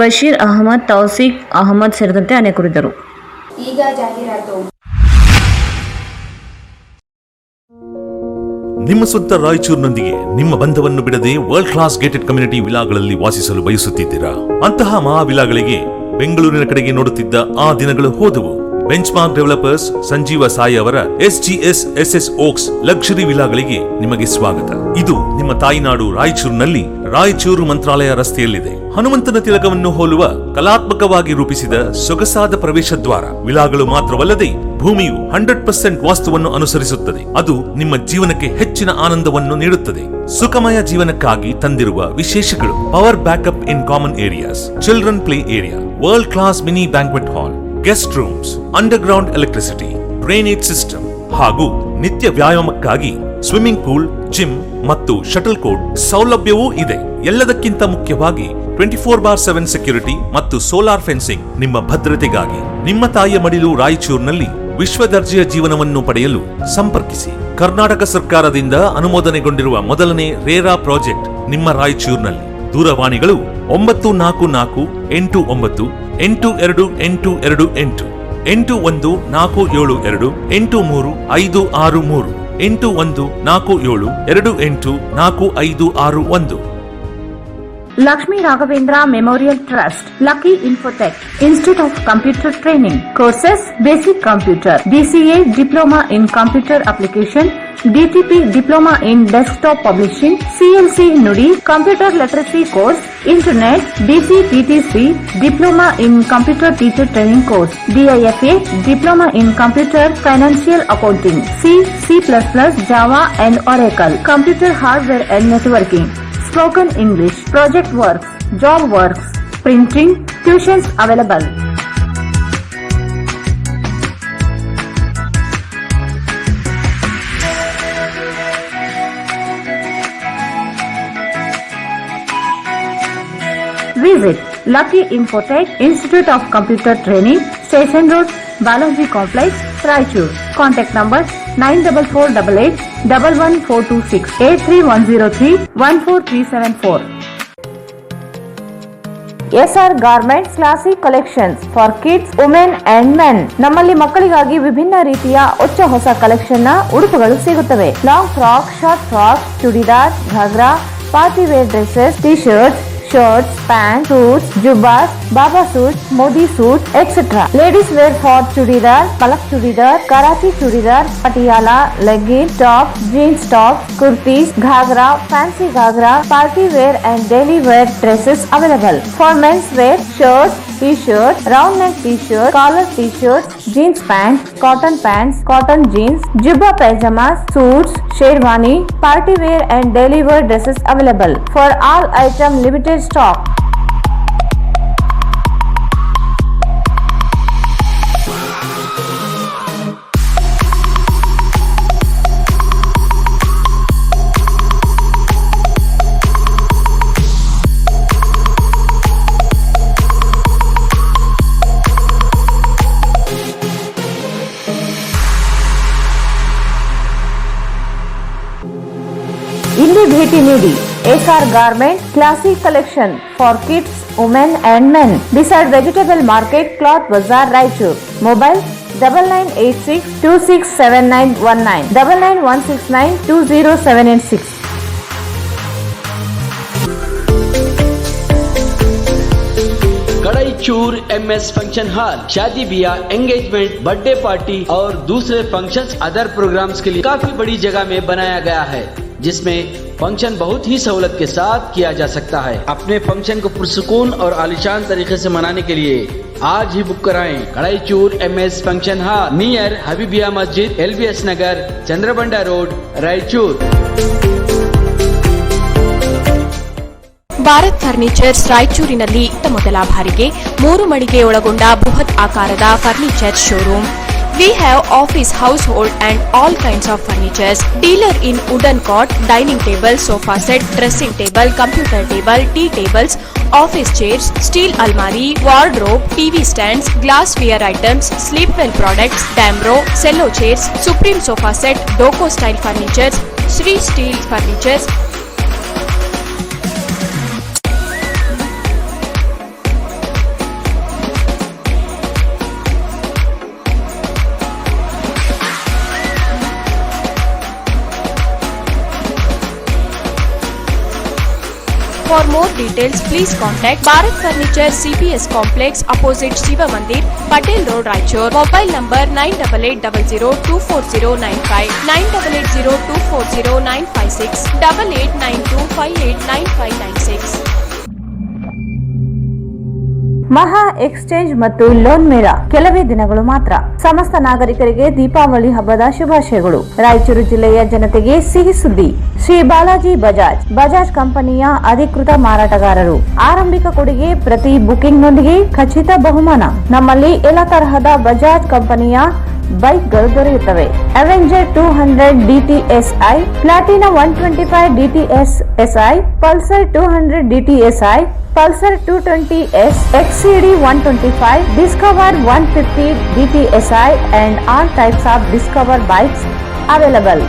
ಬಶೀರ್ ಅಹಮದ್, ತೌಸಿಕ್ ಅಹಮದ್ ಸೇರಿದಂತೆ ಅನೇಕರಿದ್ದರು. ಈಗ ಜಾಹೀರಾತು. ನಿಮ್ಮ ಸ್ವಂತ ರಾಯಚೂರಿನೊಂದಿಗೆ ನಿಮ್ಮ ಬಂಧವನ್ನು ಬಿಡದೆ ವರ್ಲ್ಡ್ ಕ್ಲಾಸ್ ಗೇಟೆಡ್ ಕಮ್ಯುನಿಟಿ ವಿಲಾಗಳಲ್ಲಿ ವಾಸಿಸಲು ಬಯಸುತ್ತಿದ್ದೀರಾ? ಅಂತಹ ಮಹಾವಿಲಾಗಳಿಗೆ ಬೆಂಗಳೂರಿನ ಕಡೆಗೆ ನೋಡುತ್ತಿದ್ದ ಆ ದಿನಗಳು ಹೋದವು. ಬೆಂಚ್ಮಾರ್ಕ್ ಡೆವಲಪರ್ಸ್ ಸಂಜೀವ ಸಾಯಿ ಅವರ SGS ಓಕ್ಸ್ ಲಕ್ಸುರಿ ವಿಲಾಗಳಿಗೆ ನಿಮಗೆ ಸ್ವಾಗತ. ಇದು ನಿಮ್ಮ ತಾಯಿನಾಡು ರಾಯಚೂರಿನಲ್ಲಿ ರಾಯಚೂರು ಮಂತ್ರಾಲಯ ರಸ್ತೆಯಲ್ಲಿದೆ. ಹನುಮಂತನ ತಿಲಕವನ್ನು ಹೋಲುವ ಕಲಾತ್ಮಕವಾಗಿ ರೂಪಿಸಿದ ಸೊಗಸಾದ ಪ್ರವೇಶ ದ್ವಾರ. ವಿಲಾಗಳು ಮಾತ್ರವಲ್ಲದೆ ಭೂಮಿಯು 100% ವಾಸ್ತುವನ್ನು ಅನುಸರಿಸುತ್ತದೆ. ಅದು ನಿಮ್ಮ ಜೀವನಕ್ಕೆ ಹೆಚ್ಚಿನ ಆನಂದವನ್ನು ನೀಡುತ್ತದೆ. ಸುಖಮಯ ಜೀವನಕ್ಕಾಗಿ ತಂದಿರುವ ವಿಶೇಷಗಳು: power backup in common areas, children play area, world class mini banquet hall, guest rooms, underground electricity, drainage system ಹಾಗೂ ನಿತ್ಯ ವ್ಯಾಯಾಮಕ್ಕಾಗಿ ಸ್ವಿಮ್ಮಿಂಗ್ ಪೂಲ್, ಜಿಮ್ ಮತ್ತು ಶಟಲ್ ಕೋರ್ಟ್ ಸೌಲಭ್ಯವೂ ಇದೆ. ಎಲ್ಲದಕ್ಕಿಂತ ಮುಖ್ಯವಾಗಿ 24/7 ಸೆಕ್ಯೂರಿಟಿ ಮತ್ತು ಸೋಲಾರ್ ಫೆನ್ಸಿಂಗ್ ನಿಮ್ಮ ಭದ್ರತೆಗಾಗಿ. ನಿಮ್ಮ ತಾಯಿಯ ಮಡಿಲು ರಾಯಚೂರಿನಲ್ಲಿ ವಿಶ್ವ ದರ್ಜೆಯ ಜೀವನವನ್ನು ಪಡೆಯಲು ಸಂಪರ್ಕಿಸಿ. ಕರ್ನಾಟಕ ಸರ್ಕಾರದಿಂದ ಅನುಮೋದನೆಗೊಂಡಿರುವ ಮೊದಲನೇ ರೇರಾ ಪ್ರಾಜೆಕ್ಟ್ ನಿಮ್ಮ ರಾಯಚೂರಿನಲ್ಲಿ. ದೂರವಾಣಿಗಳು 944 89 8228 81 472 83 563 8147284561. Lakshmi Raghavendra Memorial Trust, Lucky Infotech, Institute of Computer Training, Courses, Basic Computer, DCA Diploma in Computer Application, DTP Diploma in Desktop Publishing, CLC Nudi, Computer Literacy Course, Internet, DCTTC, Diploma in Computer Teacher Training Course, DIFA, Diploma in Computer Financial Accounting, C, C++, Java and Oracle, Computer Hardware and Networking, Spoken English, Project Works, Job Works, Printing, Tuitions available. Visit Lucky Infotech, Institute of Computer Training, Station Road, Balaji Complex, Raichur. Contact number 9448811426 83103 SR Garments Classic Collections for Kids, Women and Men. ನಮ್ಮಲ್ಲಿ ಮಕ್ಕಳಿಗಾಗಿ ವಿಭಿನ್ನ ರೀತಿಯ ಹೊಸ ಕಲೆಕ್ಷನ್ ನ ಉಡುಪುಗಳು ಸಿಗುತ್ತವೆ. Long frock, short frock, churidar, ghagra, party wear dresses, T shirts, shirts, pants, suits, jubbas, baba suits, modi suits, etc. Ladies wear for chudidar, palak chudidar, Karachi chudidar, patiala, leggings, tops, jeans tops, kurtis, ghagra, fancy ghagra, party wear and daily wear dresses available. For men's wear, shirts, t-shirt, round neck t-shirt, collar t-shirt, jeans pants, cotton jeans, jubba pajamas, suits, sherwani, party wear and daily wear dresses available. For all item limited stock. ಇಲ್ಲಿ ಭೇಟಿ ನೀಡಿ SR Garment Classic Collection for Kids, Women and Men beside Vegetable Market, Cloth Bazaar, Raichur. Mobile 9986267919 9916920786. Kadaichur MS function hall शादी ब्याह, एंगेजमेंट, बर्थडे पार्टी और दूसरे फंक्शंस अदर प्रोग्राम्स के लिए काफी बड़ी जगह में बनाया गया है, जिसमें फंक्शन बहुत ही सहूलत के साथ किया जा सकता है। अपने फंक्शन को पुरसुकून और आलिशान तरीके से मनाने के लिए आज ही बुक कराएं। Kadaichur MS function hall near Habibiya मस्जिद, LBS नगर, चंद्रबंडा रोड, रायचूर। ಭಾರತ್ ಫರ್ನಿಚರ್ಸ್ ರಾಯಚೂರಿನಲ್ಲಿ ಮೊದಲ ಬಾರಿಗೆ 3 ಮಳಿಗೆ ಒಳಗೊಂಡ ಬೃಹತ್ ಆಕಾರದ furniture showroom. We have office, household and all kinds of furnitures. Dealer in wooden cot, dining table, sofa set, dressing table, computer table, tea tables, office chairs, steel almari, wardrobe, TV stands, glassware items, sleepwell products, Damro, cello chairs, Supreme sofa set, Doco style furnitures, Sri steel furnitures. For more details, please contact Bharat Furniture CPS Complex opposite Shiva Mandir, Patel Road, Raichur. Mobile number 9880240959, 9880240956, 8892589596. ಮಹಾ ಎಕ್ಸ್ಚೇಂಜ್ ಮತ್ತು ಲೋನ್ ಮೇಳ ಕೆಲವೇ ದಿನಗಳು ಮಾತ್ರ. ಸಮಸ್ತ ನಾಗರಿಕರಿಗೆ ದೀಪಾವಳಿ ಹಬ್ಬದ ಶುಭಾಶಯಗಳು. ರಾಯಚೂರು ಜಿಲ್ಲೆಯ ಜನತೆಗೆ ಸಿಹಿ ಸುದ್ದಿ. ಶ್ರೀ ಬಾಲಾಜಿ ಬಜಾಜ್ ಕಂಪನಿಯ ಅಧಿಕೃತ ಮಾರಾಟಗಾರರು. ಆರಂಭಿಕ ಕೊಡುಗೆ ಪ್ರತಿ ಬುಕಿಂಗ್ ನೊಂದಿಗೆ ಖಚಿತ ಬಹುಮಾನ. ನಮ್ಮಲ್ಲಿ ಎಲ್ಲ ತರಹದ ಬಜಾಜ್ ಕಂಪನಿಯ ಬೈಕ್ಗಳು ದೊರೆಯುತ್ತವೆ. Avenger 200 DTSI, Platina 125 DTSI, Pulsar 200 DTSI, Pulsar 220S, XCD 125, Discover 150 DTSI and all types of Discover bikes available.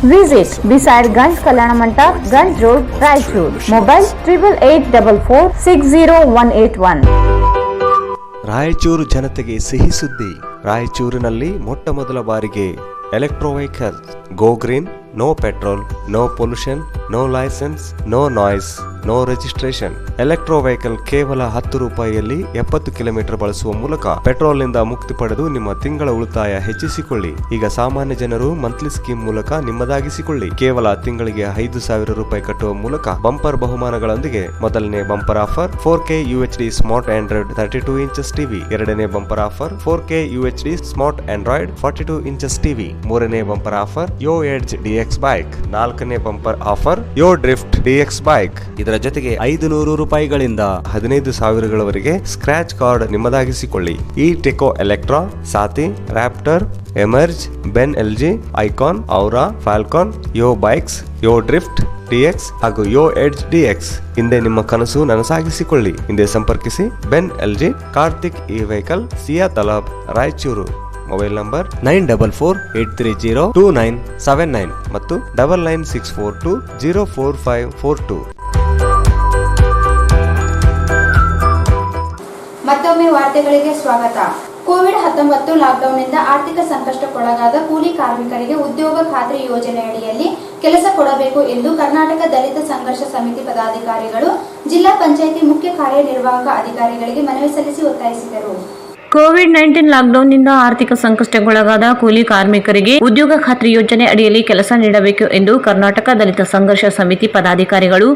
Visit beside Ganj Kalyana Mandap, Ganj Road, Raichur. Mobile 8844460181. Raichur ಜನತೆಗೆ ಸಿಹಿ ಸುದ್ದಿ. ರಾಯಚೂರಿನಲ್ಲಿ ಮೊಟ್ಟ ಮೊದಲ ಬಾರಿಗೆ electro vehicle go green, no petrol, no pollution, no licence, no noise, no registration. Electro vehicle ಕೇವಲ 10 ರೂಪಾಯಿಯಲ್ಲಿ 70 ಕಿಲೋಮೀಟರ್ ಬಳಸುವ ಮೂಲಕ ಪೆಟ್ರೋಲ್ನಿಂದ ಮುಕ್ತಿ ಪಡೆದು ನಿಮ್ಮ ತಿಂಗಳ ಉಳಿತಾಯ ಹೆಚ್ಚಿಸಿಕೊಳ್ಳಿ. ಈಗ ಸಾಮಾನ್ಯ ಜನರು ಮಂತ್ಲಿ ಸ್ಕೀಮ್ ಮೂಲಕ ನಿಮ್ಮದಾಗಿಸಿಕೊಳ್ಳಿ. ಕೇವಲ ತಿಂಗಳಿಗೆ 5,000 ರೂಪಾಯಿ ಕಟ್ಟುವ ಮೂಲಕ ಬಂಪರ್ ಬಹುಮಾನಗಳೊಂದಿಗೆ ಮೊದಲನೇ bumper offer 4K UHD smart Android 32 inches TV. ಎರಡನೇ bumper offer 4K UHD smart Android 42 inches TV. ಮೂರನೇ bumper offer Yo Edge DX bike. ನಾಲ್ಕನೇ bumper offer Yo Drift DX bike. ಇದರ ಜೊತೆಗೆ 500 ರೂಪಾಯಿಗಳಿಂದ 15,000ಗಳವರೆಗೆ ಸ್ಕ್ರಾಚ್ ಕಾರ್ಡ್ ನಿಮ್ಮದಾಗಿಸಿಕೊಳ್ಳಿ. ಈ Techo Electra, Saathi, Raptor, Emerge, ಬೆನ್ LG, Icon, Aura, Falcon, Yo bikes, Yo Drift DX ಹಾಗೂ ಯೋ ಎಡ್ಜ್ DX. ಹಿಂದೆ ನಿಮ್ಮ ಕನಸು ನನಸಾಗಿಸಿಕೊಳ್ಳಿ. ಹಿಂದೆ ಸಂಪರ್ಕಿಸಿ ಬೆನ್ LG, ಕಾರ್ತಿಕ್ ಇ ವೆಹಿಕಲ್, ಸಿಯಾ ತಲಾಬ್, ರಾಯಚೂರು. ಮೊಬೈಲ್ ನಂಬರ್ 9483029799 ಮತ್ತು 9964204542. ಮತ್ತೊಮ್ಮೆ ವಾರ್ತೆಗಳಿಗೆ ಸ್ವಾಗತ. ಕೋವಿಡ್-19 ಲಾಕ್ಡೌನ್ನಿಂದ ಆರ್ಥಿಕ ಸಂಕಷ್ಟಕ್ಕೊಳಗಾದ ಕೂಲಿ ಕಾರ್ಮಿಕರಿಗೆ ಉದ್ಯೋಗ ಖಾತ್ರಿ ಯೋಜನೆಯಡಿಯಲ್ಲಿ ಕೆಲಸ ಕೊಡಬೇಕು ಎಂದು ಕರ್ನಾಟಕ ದಲಿತ ಸಂಘರ್ಷ ಸಮಿತಿ ಪದಾಧಿಕಾರಿಗಳು ಜಿಲ್ಲಾ ಪಂಚಾಯಿತಿ ಮುಖ್ಯ ಕಾರ್ಯನಿರ್ವಾಹಕ ಅಧಿಕಾರಿಗಳಿಗೆ ಮನವಿ ಸಲ್ಲಿಸಿ ಒತ್ತಾಯಿಸಿದರು. ಕೋವಿಡ್-19 ಲಾಕ್ಡೌನ್ನಿಂದ ಆರ್ಥಿಕ ಸಂಕಷ್ಟಕ್ಕೊಳಗಾದ ಕೂಲಿ ಕಾರ್ಮಿಕರಿಗೆ ಉದ್ಯೋಗ ಖಾತ್ರಿ ಯೋಜನೆ ಅಡಿಯಲ್ಲಿ ಕೆಲಸ ನೀಡಬೇಕು ಎಂದು ಕರ್ನಾಟಕ ದಲಿತ ಸಂಘರ್ಷ ಸಮಿತಿ ಪದಾಧಿಕಾರಿಗಳು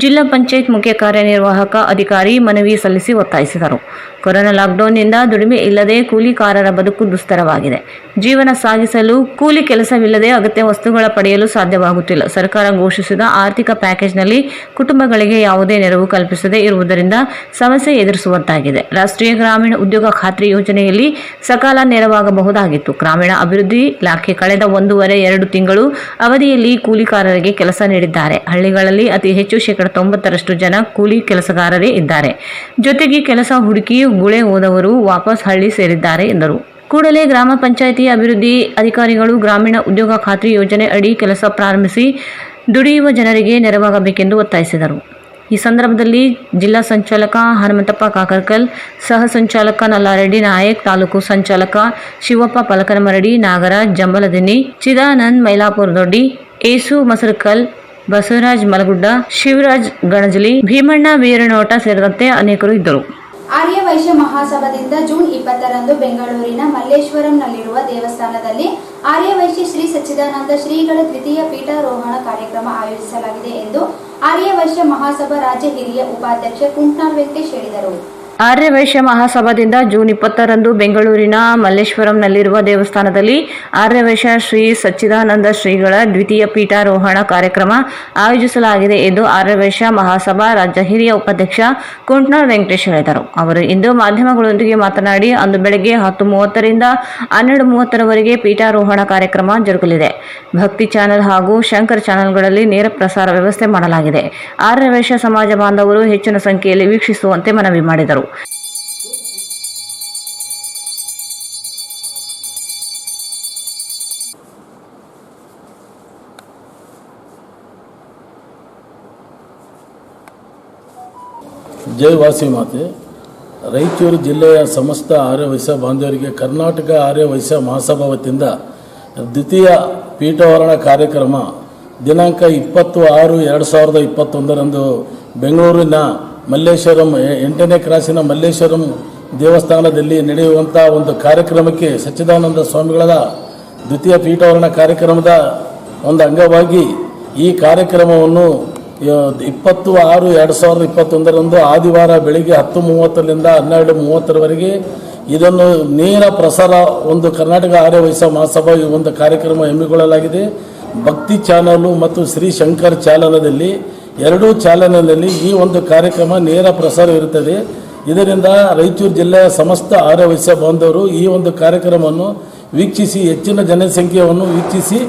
ಜಿಲ್ಲಾ ಪಂಚಾಯತ್ ಮುಖ್ಯ ಕಾರ್ಯನಿರ್ವಾಹಕ ಅಧಿಕಾರಿ ಮನವಿ ಸಲ್ಲಿಸಿ ಒತ್ತಾಯಿಸಿದರು. ಕೊರೋನಾ ಲಾಕ್ಡೌನ್ನಿಂದ ದುಡಿಮೆ ಇಲ್ಲದೆ ಕೂಲಿಕಾರರ ಬದುಕು ದುಸ್ತರವಾಗಿದೆ. ಜೀವನ ಸಾಗಿಸಲು ಕೂಲಿ ಕೆಲಸವಿಲ್ಲದೆ ಅಗತ್ಯ ವಸ್ತುಗಳ ಪಡೆಯಲು ಸಾಧ್ಯವಾಗುತ್ತಿಲ್ಲ. ಸರ್ಕಾರ ಘೋಷಿಸಿದ ಆರ್ಥಿಕ ಪ್ಯಾಕೇಜ್ನಲ್ಲಿ ಕುಟುಂಬಗಳಿಗೆ ಯಾವುದೇ ನೆರವು ಕಲ್ಪಿಸದೇ ಇರುವುದರಿಂದ ಸಮಸ್ಯೆ ಎದುರಿಸುವಂತಾಗಿದೆ. ರಾಷ್ಟ್ರೀಯ ಗ್ರಾಮೀಣ ಉದ್ಯೋಗ ಖಾತ್ರಿ ಯೋಜನೆಯಲ್ಲಿ ಸಕಾಲ ನೆರವಾಗಬಹುದಾಗಿತ್ತು. ಗ್ರಾಮೀಣ ಅಭಿವೃದ್ಧಿ ಇಲಾಖೆ ಕಳೆದ 1.5-2 ತಿಂಗಳು ಅವಧಿಯಲ್ಲಿ ಕೂಲಿಕಾರರಿಗೆ ಕೆಲಸ ನೀಡಿದ್ದಾರೆ. ಹಳ್ಳಿಗಳಲ್ಲಿ ಅತಿ ಹೆಚ್ಚು 90% ಜನ ಕೂಲಿ ಕೆಲಸಗಾರರೇ ಇದ್ದಾರೆ. ಜೊತೆಗೆ ಕೆಲಸ ಹುಡುಕಿ ಗುಳೆ ಹೋದವರು ವಾಪಸ್ ಹಳ್ಳಿ ಸೇರಿದ್ದಾರೆ ಎಂದರು. ಕೂಡಲೇ ಗ್ರಾಮ ಪಂಚಾಯಿತಿ ಅಭಿವೃದ್ಧಿ ಅಧಿಕಾರಿಗಳು ಗ್ರಾಮೀಣ ಉದ್ಯೋಗ ಖಾತ್ರಿ ಯೋಜನೆ ಅಡಿ ಕೆಲಸ ಪ್ರಾರಂಭಿಸಿ ದುಡಿಯುವ ಜನರಿಗೆ ನೆರವಾಗಬೇಕೆಂದು ಒತ್ತಾಯಿಸಿದರು. ಈ ಸಂದರ್ಭದಲ್ಲಿ ಜಿಲ್ಲಾ ಸಂಚಾಲಕ ಹನುಮಂತಪ್ಪ ಕಾಕರ್ಕಲ್, ಸಹ ಸಂಚಾಲಕ ನಲ್ಲಾರೆಡ್ಡಿ ನಾಯಕ್, ತಾಲೂಕು ಸಂಚಾಲಕ ಶಿವಪ್ಪ ಪಲಕನಮರಡಿ, ನಾಗರಾಜ್ ಜಂಬಲದಿನ್ನಿ, ಚಿದಾನಂದ್ ಮೈಲಾಪುರ ದೊಡ್ಡಿ, ಏಸು ಮಸರಕಲ್, ಬಸವರಾಜ್ ಮಲಗುಡ್ಡ, ಶಿವರಾಜ್ ಗಣಜಲಿ, ಭೀಮಣ್ಣ ವೀರನೋಟ ಸೇರಿದಂತೆ ಅನೇಕರು ಇದ್ದರು. ಆರ್ಯ ವೈಶ್ಯ ಮಹಾಸಭಾದಿಂದ ಜೂನ್ 20ರಂದು ಬೆಂಗಳೂರಿನ ಮಲ್ಲೇಶ್ವರಂನಲ್ಲಿರುವ ದೇವಸ್ಥಾನದಲ್ಲಿ ಆರ್ಯ ವೈಶ್ಯ ಶ್ರೀ ಸಚ್ಚಿದಾನಂದ ಶ್ರೀಗಳ ದ್ವಿತೀಯ ಪೀಠಾರೋಹಣ ಕಾರ್ಯಕ್ರಮ ಆಯೋಜಿಸಲಾಗಿದೆ ಎಂದು ಆರ್ಯ ವೈಶ್ಯ ಮಹಾಸಭಾ ರಾಜ್ಯ ಹಿರಿಯ ಉಪಾಧ್ಯಕ್ಷ ಕುಂಟ್ನಾಳ್ ವೆಂಕಟೇಶ್ ಹೇಳಿದರು. ಆರ್ಯ ವೈಶ್ಯ ಮಹಾಸಭಾದಿಂದ ಜೂನ್ 20ರಂದು ಬೆಂಗಳೂರಿನ ಮಲ್ಲೇಶ್ವರಂನಲ್ಲಿರುವ ದೇವಸ್ಥಾನದಲ್ಲಿ ಆರ್ಯ ವೈಶ್ಯ ಶ್ರೀ ಸಚ್ಚಿದಾನಂದ ಶ್ರೀಗಳ ದ್ವಿತೀಯ ಪೀಠಾರೋಹಣ ಕಾರ್ಯಕ್ರಮ ಆಯೋಜಿಸಲಾಗಿದೆ ಎಂದು ಆರ್ಯ ವೈಶ್ಯ ಮಹಾಸಭಾ ರಾಜ್ಯ ಹಿರಿಯ ಉಪಾಧ್ಯಕ್ಷ ಕುಂಟ್ನಾಳ್ ವೆಂಕಟೇಶ್ ಹೇಳಿದರು. ಅವರು ಇಂದು ಮಾಧ್ಯಮಗಳೊಂದಿಗೆ ಮಾತನಾಡಿ, ಅಂದು ಬೆಳಗ್ಗೆ 10:30ರಿಂದ 12:30ರವರೆಗೆ ಪೀಠಾರೋಹಣ ಕಾರ್ಯಕ್ರಮ ಜರುಗಲಿದೆ. ಭಕ್ತಿ ಚಾನೆಲ್ ಹಾಗೂ ಶಂಕರ್ ಚಾನೆಲ್ಗಳಲ್ಲಿ ನೇರ ಪ್ರಸಾರ ವ್ಯವಸ್ಥೆ ಮಾಡಲಾಗಿದೆ. ಆರ್ಯ ವೈಶ್ಯ ಸಮಾಜ ಬಾಂಧವರು ಹೆಚ್ಚಿನ ಸಂಖ್ಯೆಯಲ್ಲಿ ವೀಕ್ಷಿಸುವಂತೆ ಮನವಿ ಮಾಡಿದರು. ಜೈ ವಾಸಿ ಮಾತೆ. ರಾಯಚೂರು ಜಿಲ್ಲೆಯ ಸಮಸ್ತ ಆರ್ಯ ವೈಶ್ಯ ಬಾಂಧವರಿಗೆ ಕರ್ನಾಟಕ ಆರ್ಯ ವೈಶ್ಯ ಮಹಾಸಭಾ ವತಿಯಿಂದ ದ್ವಿತೀಯ ಪೀಠಾರೋಹಣ ಕಾರ್ಯಕ್ರಮ ದಿನಾಂಕ 20/6/2021ರಂದು ಬೆಂಗಳೂರಿನ ಮಲ್ಲೇಶ್ವರಂ 8ನೇ ಕ್ರಾಸಿನ ಮಲ್ಲೇಶ್ವರಂ ದೇವಸ್ಥಾನದಲ್ಲಿ ನಡೆಯುವಂಥ ಒಂದು ಕಾರ್ಯಕ್ರಮಕ್ಕೆ ಸಚ್ಚಿದಾನಂದ ಸ್ವಾಮಿಗಳ ದ್ವಿತೀಯ ಪೀಠಾರೋಹಣ ಕಾರ್ಯಕ್ರಮದ ಒಂದು ಅಂಗವಾಗಿ ಈ ಕಾರ್ಯಕ್ರಮವನ್ನು 20/6/2021ರಂದು ಆದಿವಾರ ಬೆಳಿಗ್ಗೆ 10:30ರಿಂದ 12:30ರವರೆಗೆ ಇದನ್ನು ನೇರ ಪ್ರಸಾರ ಒಂದು ಕರ್ನಾಟಕ ಆರ್ಯ ವೈಶ್ಯ ಮಹಾಸಭಾ ಈ ಒಂದು ಕಾರ್ಯಕ್ರಮ ಹಮ್ಮಿಕೊಳ್ಳಲಾಗಿದೆ. ಭಕ್ತಿ ಚಾನಲು ಮತ್ತು ಶ್ರೀ ಶಂಕರ್ ಚಾನಲದಲ್ಲಿ ಎರಡೂ ಚಾನಲ್ನಲ್ಲಿ ಈ ಒಂದು ಕಾರ್ಯಕ್ರಮ ನೇರ ಪ್ರಸಾರ ಇರುತ್ತದೆ. ಇದರಿಂದ ರಾಯಚೂರು ಜಿಲ್ಲೆಯ ಸಮಸ್ತ ಆರ್ಯ ವೈಶ್ಯ ಬಾಂಧವರು ಈ ಒಂದು ಕಾರ್ಯಕ್ರಮವನ್ನು ವೀಕ್ಷಿಸಿ ಹೆಚ್ಚಿನ ಜನಸಂಖ್ಯೆಯನ್ನು ವೀಕ್ಷಿಸಿ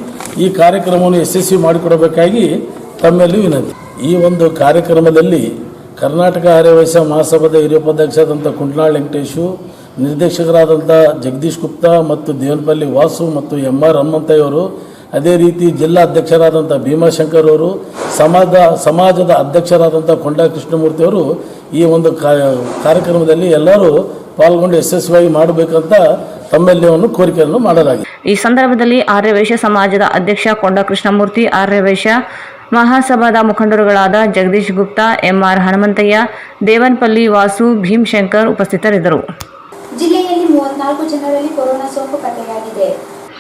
ಈ ಕಾರ್ಯಕ್ರಮವನ್ನು ಯಶಸ್ವಿ ಮಾಡಿಕೊಡಬೇಕಾಗಿ ತಮ್ಮಲ್ಲಿ ವಿನಂತಿ. ಈ ಒಂದು ಕಾರ್ಯಕ್ರಮದಲ್ಲಿ ಕರ್ನಾಟಕ ಆರ್ಯ ವೈಶ್ಯ ಮಹಾಸಭಾದ ಹಿರಿಯ ಉಪಾಧ್ಯಕ್ಷರಾದಂಥ ಕುಂಟ್ನಾಳ್ ವೆಂಕಟೇಶು, ನಿರ್ದೇಶಕರಾದಂಥ ಜಗದೀಶ್ ಗುಪ್ತಾ ಮತ್ತು ದೇವನಪಲ್ಲಿ ವಾಸು ಮತ್ತು MR ಹನುಮಂತಯ್ಯವರು, ಅದೇ ರೀತಿ ಜಿಲ್ಲಾ ಅಧ್ಯಕ್ಷರಾದಂಥ ಭೀಮಾಶಂಕರ್ ಅವರು, ಸಮಾಜದ ಅಧ್ಯಕ್ಷರಾದಂಥ ಕೊಂಡಾ ಕೃಷ್ಣಮೂರ್ತಿ ಅವರು ಈ ಒಂದು ಕಾರ್ಯಕ್ರಮದಲ್ಲಿ ಎಲ್ಲರೂ ಪಾಲ್ಗೊಂಡು ಯಶಸ್ವಿಯಾಗಿ ಮಾಡಬೇಕಂತ ತಮ್ಮೆಲ್ಲವನ್ನು ಕೋರಿಕೆಯನ್ನು ಮಾಡಲಾಗಿದೆ. ಈ ಸಂದರ್ಭದಲ್ಲಿ ಆರ್ಯವೈಶ್ಯ ಸಮಾಜದ ಅಧ್ಯಕ್ಷ ಕೊಂಡಾ ಕೃಷ್ಣಮೂರ್ತಿ, ಆರ್ಯವೈಶ್ಯ ಮಹಾಸಭಾದ ಮುಖಂಡರುಗಳಾದ ಜಗದೀಶ್ ಗುಪ್ತಾ, ಎಂಆರ್ ಹನುಮಂತಯ್ಯ, ದೇವನಪಲ್ಲಿ ವಾಸು, ಭೀಮಶಂಕರ್ ಉಪಸ್ಥಿತರಿದ್ದರು. ಜಿಲ್ಲೆಯಲ್ಲಿ 34 ಜನರಲ್ಲಿ ಕೊರೋನಾ ಸೋಂಕು ಪತ್ತೆಯಾಗಿದೆ.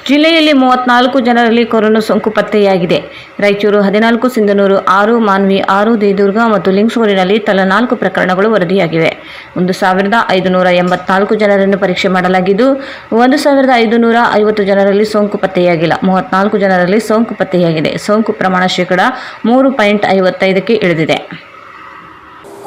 ಜಿಲ್ಲೆಯಲ್ಲಿ 34 ಜನರಲ್ಲಿ ಕೊರೋನಾ ಸೋಂಕು ಪತ್ತೆಯಾಗಿದೆ. ರಾಯಚೂರು 14, ಸಿಂಧನೂರು 6, ಮಾನ್ವಿ 6, ದೇದುರ್ಗ ಮತ್ತು ಲಿಂಗಸೂರಿನಲ್ಲಿ ತಲಾ 4 ಪ್ರಕರಣಗಳು ವರದಿಯಾಗಿವೆ. 1584 ಜನರನ್ನು ಪರೀಕ್ಷೆ ಮಾಡಲಾಗಿದ್ದು 1550 ಜನರಲ್ಲಿ ಸೋಂಕು ಪತ್ತೆಯಾಗಿಲ್ಲ. 34 ಜನರಲ್ಲಿ ಸೋಂಕು ಪತ್ತೆಯಾಗಿದೆ. ಸೋಂಕು ಪ್ರಮಾಣ ಶೇಕಡ 3.55ಕ್ಕೆ ಇಳಿದಿದೆ.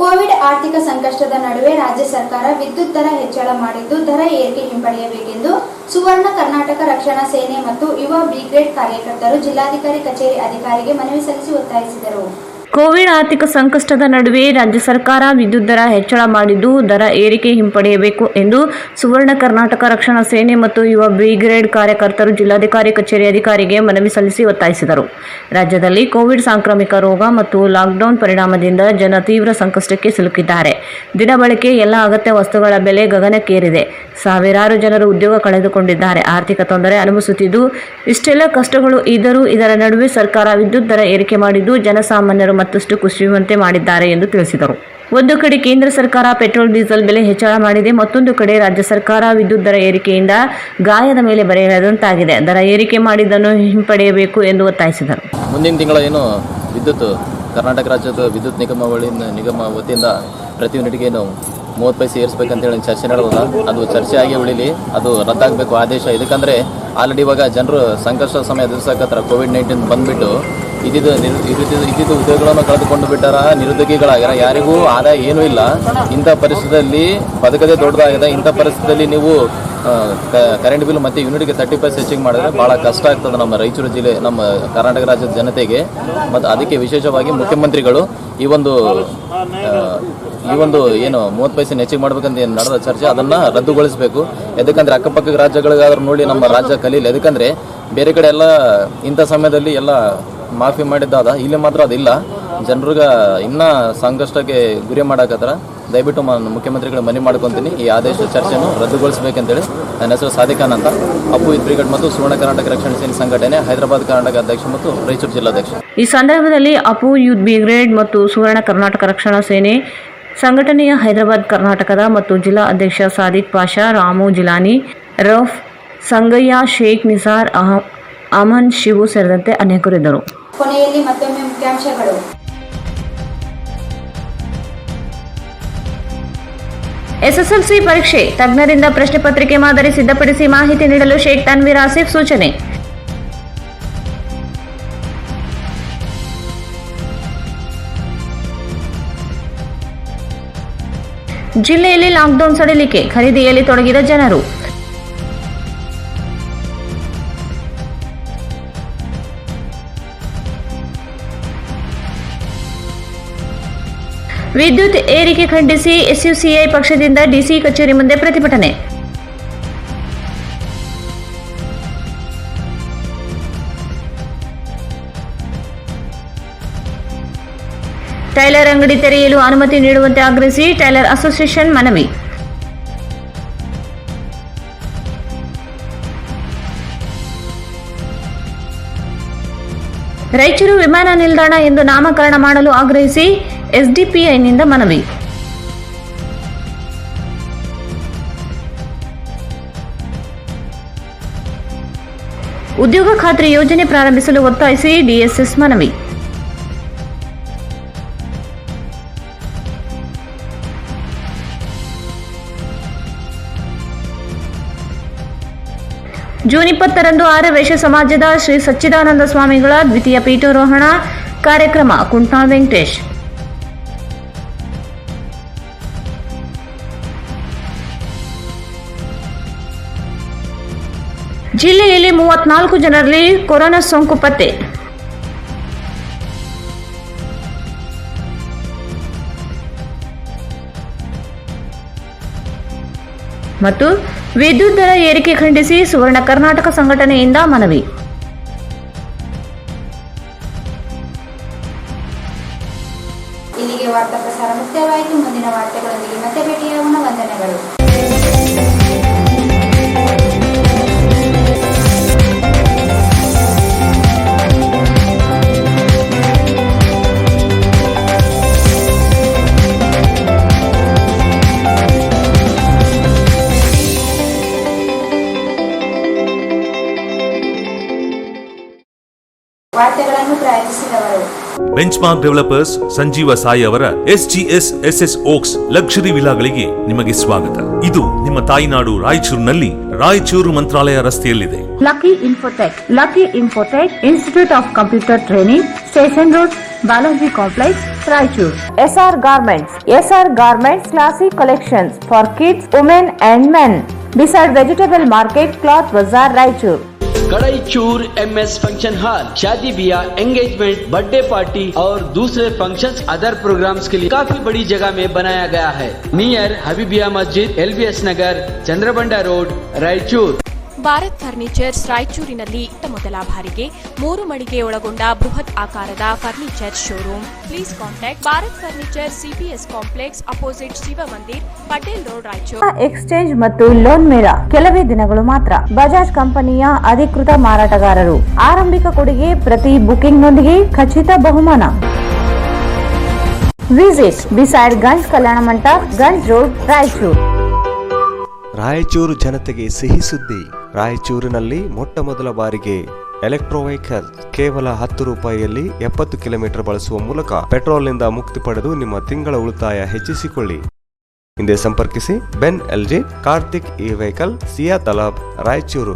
ಕೋವಿಡ್ ಆರ್ಥಿಕ ಸಂಕಷ್ಟದ ನಡುವೆ ರಾಜ್ಯ ಸರ್ಕಾರ ವಿದ್ಯುತ್ ದರ ಹೆಚ್ಚಳ ಮಾಡಿದ್ದು, ದರ ಏರಿಕೆ ಹಿಂಪಡೆಯಬೇಕೆಂದು ಸುವರ್ಣ ಕರ್ನಾಟಕ ರಕ್ಷಣಾ ಸೇನೆ ಮತ್ತು ಯುವ ಬ್ರಿಗೇಡ್ ಕಾರ್ಯಕರ್ತರು ಜಿಲ್ಲಾಧಿಕಾರಿ ಕಚೇರಿ ಅಧಿಕಾರಿಗೆ ಮನವಿ ಸಲ್ಲಿಸಿ ಒತ್ತಾಯಿಸಿದರು. ಕೋವಿಡ್ ಆರ್ಥಿಕ ಸಂಕಷ್ಟದ ನಡುವೆ ರಾಜ್ಯ ಸರ್ಕಾರ ವಿದ್ಯುತ್ ದರ ಹೆಚ್ಚಳ ಮಾಡಿದ್ದು, ದರ ಏರಿಕೆ ಹಿಂಪಡೆಯಬೇಕು ಎಂದು ಸುವರ್ಣ ಕರ್ನಾಟಕ ರಕ್ಷಣಾ ಸೇನೆ ಮತ್ತು ಯುವ ಬ್ರಿಗೇಡ್ ಕಾರ್ಯಕರ್ತರು ಜಿಲ್ಲಾಧಿಕಾರಿ ಕಚೇರಿ ಅಧಿಕಾರಿಗೆ ಮನವಿ ಸಲ್ಲಿಸಿ ಒತ್ತಾಯಿಸಿದರು. ರಾಜ್ಯದಲ್ಲಿ ಕೋವಿಡ್ ಸಾಂಕ್ರಾಮಿಕ ರೋಗ ಮತ್ತು ಲಾಕ್ಡೌನ್ ಪರಿಣಾಮದಿಂದ ಜನ ತೀವ್ರ ಸಂಕಷ್ಟಕ್ಕೆ ಸಿಲುಕಿದ್ದಾರೆ. ದಿನಬಳಕೆ ಎಲ್ಲ ಅಗತ್ಯ ವಸ್ತುಗಳ ಬೆಲೆ ಗಗನಕ್ಕೇರಿದೆ. ಸಾವಿರಾರು ಜನರು ಉದ್ಯೋಗ ಕಳೆದುಕೊಂಡಿದ್ದಾರೆ. ಆರ್ಥಿಕ ತೊಂದರೆ ಅನುಭವಿಸುತ್ತಿದ್ದು, ಇಷ್ಟೆಲ್ಲ ಕಷ್ಟಗಳು ಇದ್ದರೂ ಇದರ ನಡುವೆ ಸರ್ಕಾರ ವಿದ್ಯುತ್ ದರ ಏರಿಕೆ ಮಾಡಿದ್ದು ಜನಸಾಮಾನ್ಯರು ಮತ್ತಷ್ಟು ಕುಸಿಯುವಂತೆ ಮಾಡಿದ್ದಾರೆ ಎಂದು ತಿಳಿಸಿದರು. ಒಂದು ಕಡೆ ಕೇಂದ್ರ ಸರ್ಕಾರ ಪೆಟ್ರೋಲ್ ಡೀಸೆಲ್ ಬೆಲೆ ಹೆಚ್ಚಳ ಮಾಡಿದೆ, ಮತ್ತೊಂದು ಕಡೆ ರಾಜ್ಯ ಸರ್ಕಾರ ವಿದ್ಯುತ್ ದರ ಏರಿಕೆಯಿಂದ ಗಾಯದ ಮೇಲೆ ಬರೆಯದಂತಾಗಿದೆ. ದರ ಏರಿಕೆ ಮಾಡಿದ್ದನ್ನು ಹಿಂಪಡೆಯಬೇಕು ಎಂದು ಒತ್ತಾಯಿಸಿದರು. ಮುಂದಿನ ತಿಂಗಳ ಏನು ವಿದ್ಯುತ್ ಕರ್ನಾಟಕ ರಾಜ್ಯದ ವಿದ್ಯುತ್ ನಿಗಮ ವತಿಯಿಂದ ಪ್ರತಿ ಯೂನಿಟ್ಗೆ ಏನು 30 ಪೈಸೆ ಏರಿಸಬೇಕಂತೇಳಿ ಚರ್ಚೆ ನಡೆದದ. ಅದು ಚರ್ಚೆ ಆಗಿ ಉಳಿಲಿ, ಅದು ರದ್ದಾಗಬೇಕು ಆದೇಶ. ಇದಕ್ಕಂದರೆ ಆಲ್ರೆಡಿ ಇವಾಗ ಜನರು ಸಂಕಷ್ಟ ಸಮಯ ಎದುರಿಸಕತ್ತಾರ. ಕೋವಿಡ್-19 ಬಂದುಬಿಟ್ಟು ಇದ್ದಿದ್ದು ಉದ್ಯೋಗಗಳನ್ನು ಕಳೆದುಕೊಂಡು ಬಿಟ್ಟಾರ, ನಿರುದ್ಯೋಗಿಗಳಾಗ್ಯಾರ, ಯಾರಿಗೂ ಆದಾಯ ಏನೂ ಇಲ್ಲ. ಇಂಥ ಪರಿಸ್ಥಿತಿಯಲ್ಲಿ ಬದುಕದೇ ದೊಡ್ಡದಾಗಿದೆ. ಇಂಥ ಪರಿಸ್ಥಿತಿಯಲ್ಲಿ ನೀವು ಕರೆಂಟ್ ಬಿಲ್ ಮತ್ತು ಯೂನಿಟ್ಗೆ 30 ಪೈಸೆ ಹೆಚ್ಚಿಗೆ ಮಾಡಿದ್ರೆ ಭಾಳ ಕಷ್ಟ ಆಗ್ತದೆ ನಮ್ಮ ರಾಯಚೂರು ಜಿಲ್ಲೆ, ನಮ್ಮ ಕರ್ನಾಟಕ ರಾಜ್ಯದ ಜನತೆಗೆ. ಮತ್ತು ಅದಕ್ಕೆ ವಿಶೇಷವಾಗಿ ಮುಖ್ಯಮಂತ್ರಿಗಳು ಈ ಒಂದು ಏನು 30 ಪೈಸೆ ಹೆಚ್ಚಿಗೆ ಮಾಡ್ಬೇಕಂತ ಏನು ನಡೆದ ಚರ್ಚೆ ಅದನ್ನು ರದ್ದುಗೊಳಿಸಬೇಕು. ಯಾಕಂದರೆ ಅಕ್ಕಪಕ್ಕ ರಾಜ್ಯಗಳಿಗಾದ್ರೂ ನೋಡಿ ನಮ್ಮ ರಾಜ್ಯ ಕಲೀಲಿ. ಯಾಕಂದರೆ ಬೇರೆ ಕಡೆ ಎಲ್ಲ ಇಂಥ ಸಮಯದಲ್ಲಿ ಎಲ್ಲ ಮಾಫಿ ಮಾಡಿದ್ದಾದ, ಇಲ್ಲಿ ಮಾತ್ರ ಅದಿಲ್ಲ. ಜನರಿಗೆ ಇನ್ನೂ ಸಂಕಷ್ಟಕ್ಕೆ ಗುರಿ ಮಾಡಕತ್ತಾರ. ದಯವಿಟ್ಟು ಮುಖ್ಯಮಂತ್ರಿಗಳು ಮನವಿ ಮಾಡ್ಕೊತೀನಿ, ಈ ಆದೇಶ ಚರ್ಚೆಯನ್ನು ರದ್ದುಗೊಳಿಸಬೇಕಂತೇಳಿ. ನನ್ನ ಹೆಸರು ಸಾದಿಖಾನ್ ಅಂತ, ಅಪ್ಪು ಯೂತ್ ಬ್ರಿಗೇಡ್ ಮತ್ತು ಸುವರ್ಣ ಕರ್ನಾಟಕ ರಕ್ಷಣಾ ಸೇನೆ ಸಂಘಟನೆ ಹೈದರಾಬಾದ್ ಕರ್ನಾಟಕ ಅಧ್ಯಕ್ಷ ಮತ್ತು ರಾಯಚೂರು ಜಿಲ್ಲಾಧ್ಯಕ್ಷ. ಈ ಸಂದರ್ಭದಲ್ಲಿ ಅಪ್ಪು ಯೂತ್ ಬ್ರಿಗೇಡ್ ಮತ್ತು ಸುವರ್ಣ ಕರ್ನಾಟಕ ರಕ್ಷಣಾ ಸೇನೆ ಸಂಘಟನೆಯ ಹೈದರಾಬಾದ್ ಕರ್ನಾಟಕದ ಮತ್ತು ಜಿಲ್ಲಾ ಅಧ್ಯಕ್ಷ ಸಾದಿಕ್ ಪಾಷಾ, ರಾಮು ಜಿಲಾನಿ, ರಫ್, ಸಂಗಯ್ಯ, ಶೇಖ್ ನಿಸಾರ್, ಅಮನ್, ಶಿವು ಸೇರಿದಂತೆ ಅನೇಕರಿದ್ದರು. ಕೊನೆಯಲ್ಲಿ ಮತ್ತೊಮ್ಮೆ ಮುಖ್ಯಾಂಶಗಳು. ಎಸ್ಎಸ್ಎಲ್ಸಿ ಪರೀಕ್ಷೆ ತಜ್ಞರಿಂದ ಪ್ರಶ್ನೆ ಪತ್ರಿಕೆ ಮಾದರಿ ಸಿದ್ಧಪಡಿಸಿ ಮಾಹಿತಿ ನೀಡಲು ಶೇಖ್ ತನ್ವೀರ್ ಆಸಿಫ್ ಸೂಚನೆ. ಜಿಲ್ಲೆಯಲ್ಲಿ ಲಾಕ್ಡೌನ್ ಸಡಿಲಿಕೆ, ಖರೀದಿಯಲ್ಲಿ ತೊಡಗಿದ ಜನರು. ವಿದ್ಯುತ್ ಏರಿಕೆ ಖಂಡಿಸಿ ಎಸ್ಯುಸಿಐ ಪಕ್ಷದಿಂದ ಡಿಸಿ ಕಚೇರಿ ಮುಂದೆ ಪ್ರತಿಭಟನೆ. ಟೈಲರ್ ಅಂಗಡಿ ತೆರೆಯಲು ಅನುಮತಿ ನೀಡುವಂತೆ ಆಗ್ರಹಿಸಿ ಟೈಲರ್ ಅಸೋಸಿಯೇಷನ್ ಮನವಿ. ರಾಯಚೂರು ವಿಮಾನ ನಿಲ್ದಾಣ ಎಂದು ನಾಮಕರಣ ಮಾಡಲು ಆಗ್ರಹಿಸಿ ಎಸ್ಡಿಪಿಐನಿಂದ ಮನವಿ. ಉದ್ಯೋಗ ಖಾತ್ರಿ ಯೋಜನೆ ಪ್ರಾರಂಭಿಸಲು ಒತ್ತಾಯಿಸಿ ಡಿಎಸ್ಎಸ್ ಮನವಿ. ಜೂನ್ 20ರಂದು ಆರ್ಯವೈಶ್ಯ ಸಮಾಜದ ಶ್ರೀ ಸಚ್ಚಿದಾನಂದ ಸ್ವಾಮಿಗಳ ದ್ವಿತೀಯ ಪೀಠಾರೋಹಣ ಕಾರ್ಯಕ್ರಮ. ಕುಂಟ್ನಾಳ್ ವೆಂಕಟೇಶ್. ಜಿಲ್ಲೆಯಲ್ಲಿ 34 ಜನರಲ್ಲಿ ಕೊರೋನಾ ಸೋಂಕು ಪತ್ತೆ. ಮತ್ತು ವಿದ್ಯುತ್ ದರ ಏರಿಕೆ ಖಂಡಿಸಿ ಸುವರ್ಣ ಕರ್ನಾಟಕ ಸಂಘಟನೆಯಿಂದ ಮನವಿ. ಧನ್ಯವಾದಗಳು. ವಾರ್ತೆಗಳನ್ನು ಪ್ರಯತ್ನಿಸಿದವರು ಬೆಂಚ್ಮಾರ್ಕ್ ಡೆವಲಪರ್ಸ್ ಸಂಜೀವ ಸಾಯಿ ಅವರ SGS ಓಕ್ಸ್ ಲಕ್ಸುರಿ ವಿಲಾಗಳಿಗೆ ನಿಮಗೆ ಸ್ವಾಗತ. ಇದು ನಿಮ್ಮ ತಾಯಿನಾಡು ರಾಯಚೂರಿನಲ್ಲಿ Raichur Mantralaya ರಸ್ತೆಯಲ್ಲಿದೆ. Lucky Infotech Institute of Computer Training, Station Road, Balaji Complex, Raichur. SR Garments Classic Collections for Kids, Women and Men. Beside Vegetable Market, Cloth Bazaar, Raichur. कड़ई चूर MS फंक्शन हॉल शादी ब्याह एंगेजमेंट बर्थडे पार्टी और दूसरे फंक्शंस अदर प्रोग्राम्स के लिए काफी बड़ी जगह में बनाया गया है. नियर हबीबिया मस्जिद, LBS नगर, चंद्रबंडा रोड, रायचूर. ಭಾರತ್ ಫರ್ನಿಚರ್ಸ್ ರಾಯಚೂರಿನಲ್ಲಿ ಮೊದಲ ಬಾರಿಗೆ 3 ಮಳಿಗೆ ಒಳಗೊಂಡ ಬೃಹತ್ ಆಕಾರದ furniture showroom. Please contact Bharat furniture CPS complex opposite Shiva Mandir, Patel road, Raichur. Exchange ಮತ್ತು ಲೋನ್ ಮೇಳ ಕೆಲವೇ ದಿನಗಳು ಮಾತ್ರ. ಬಜಾಜ್ ಕಂಪನಿಯ ಅಧಿಕೃತ ಮಾರಾಟಗಾರರು. ಆರಂಭಿಕ ಕೊಡುಗೆ ಪ್ರತಿ ಬುಕಿಂಗ್ನೊಂದಿಗೆ ಖಚಿತ ಬಹುಮಾನ. Visit beside Ganj Kalyana Mantapa, Ganj road, Raichur. Raichur ಜನತೆಗೆ ಸಿಹಿ ಸುದ್ದಿ. ರಾಯಚೂರಿನಲ್ಲಿ ಮೊಟ್ಟ ಮೊದಲ ಬಾರಿಗೆ ಎಲೆಕ್ಟ್ರೋ ವೆಹಿಕಲ್ ಕೇವಲ 10 ರೂಪಾಯಿಯಲ್ಲಿ 70 ಕಿಲೋಮೀಟರ್ ಬಳಸುವ ಮೂಲಕ ಪೆಟ್ರೋಲ್ನಿಂದ ಮುಕ್ತಿ ಪಡೆದು ನಿಮ್ಮ ತಿಂಗಳ ಉಳಿತಾಯ ಹೆಚ್ಚಿಸಿಕೊಳ್ಳಿ. ಹಿಂದೆ ಸಂಪರ್ಕಿಸಿ ಬೆನ್ LG, ಕಾರ್ತಿಕ್ ಇ ವೆಹಿಕಲ್, ಸಿಯಾ ತಲಾಬ್, ರಾಯಚೂರು.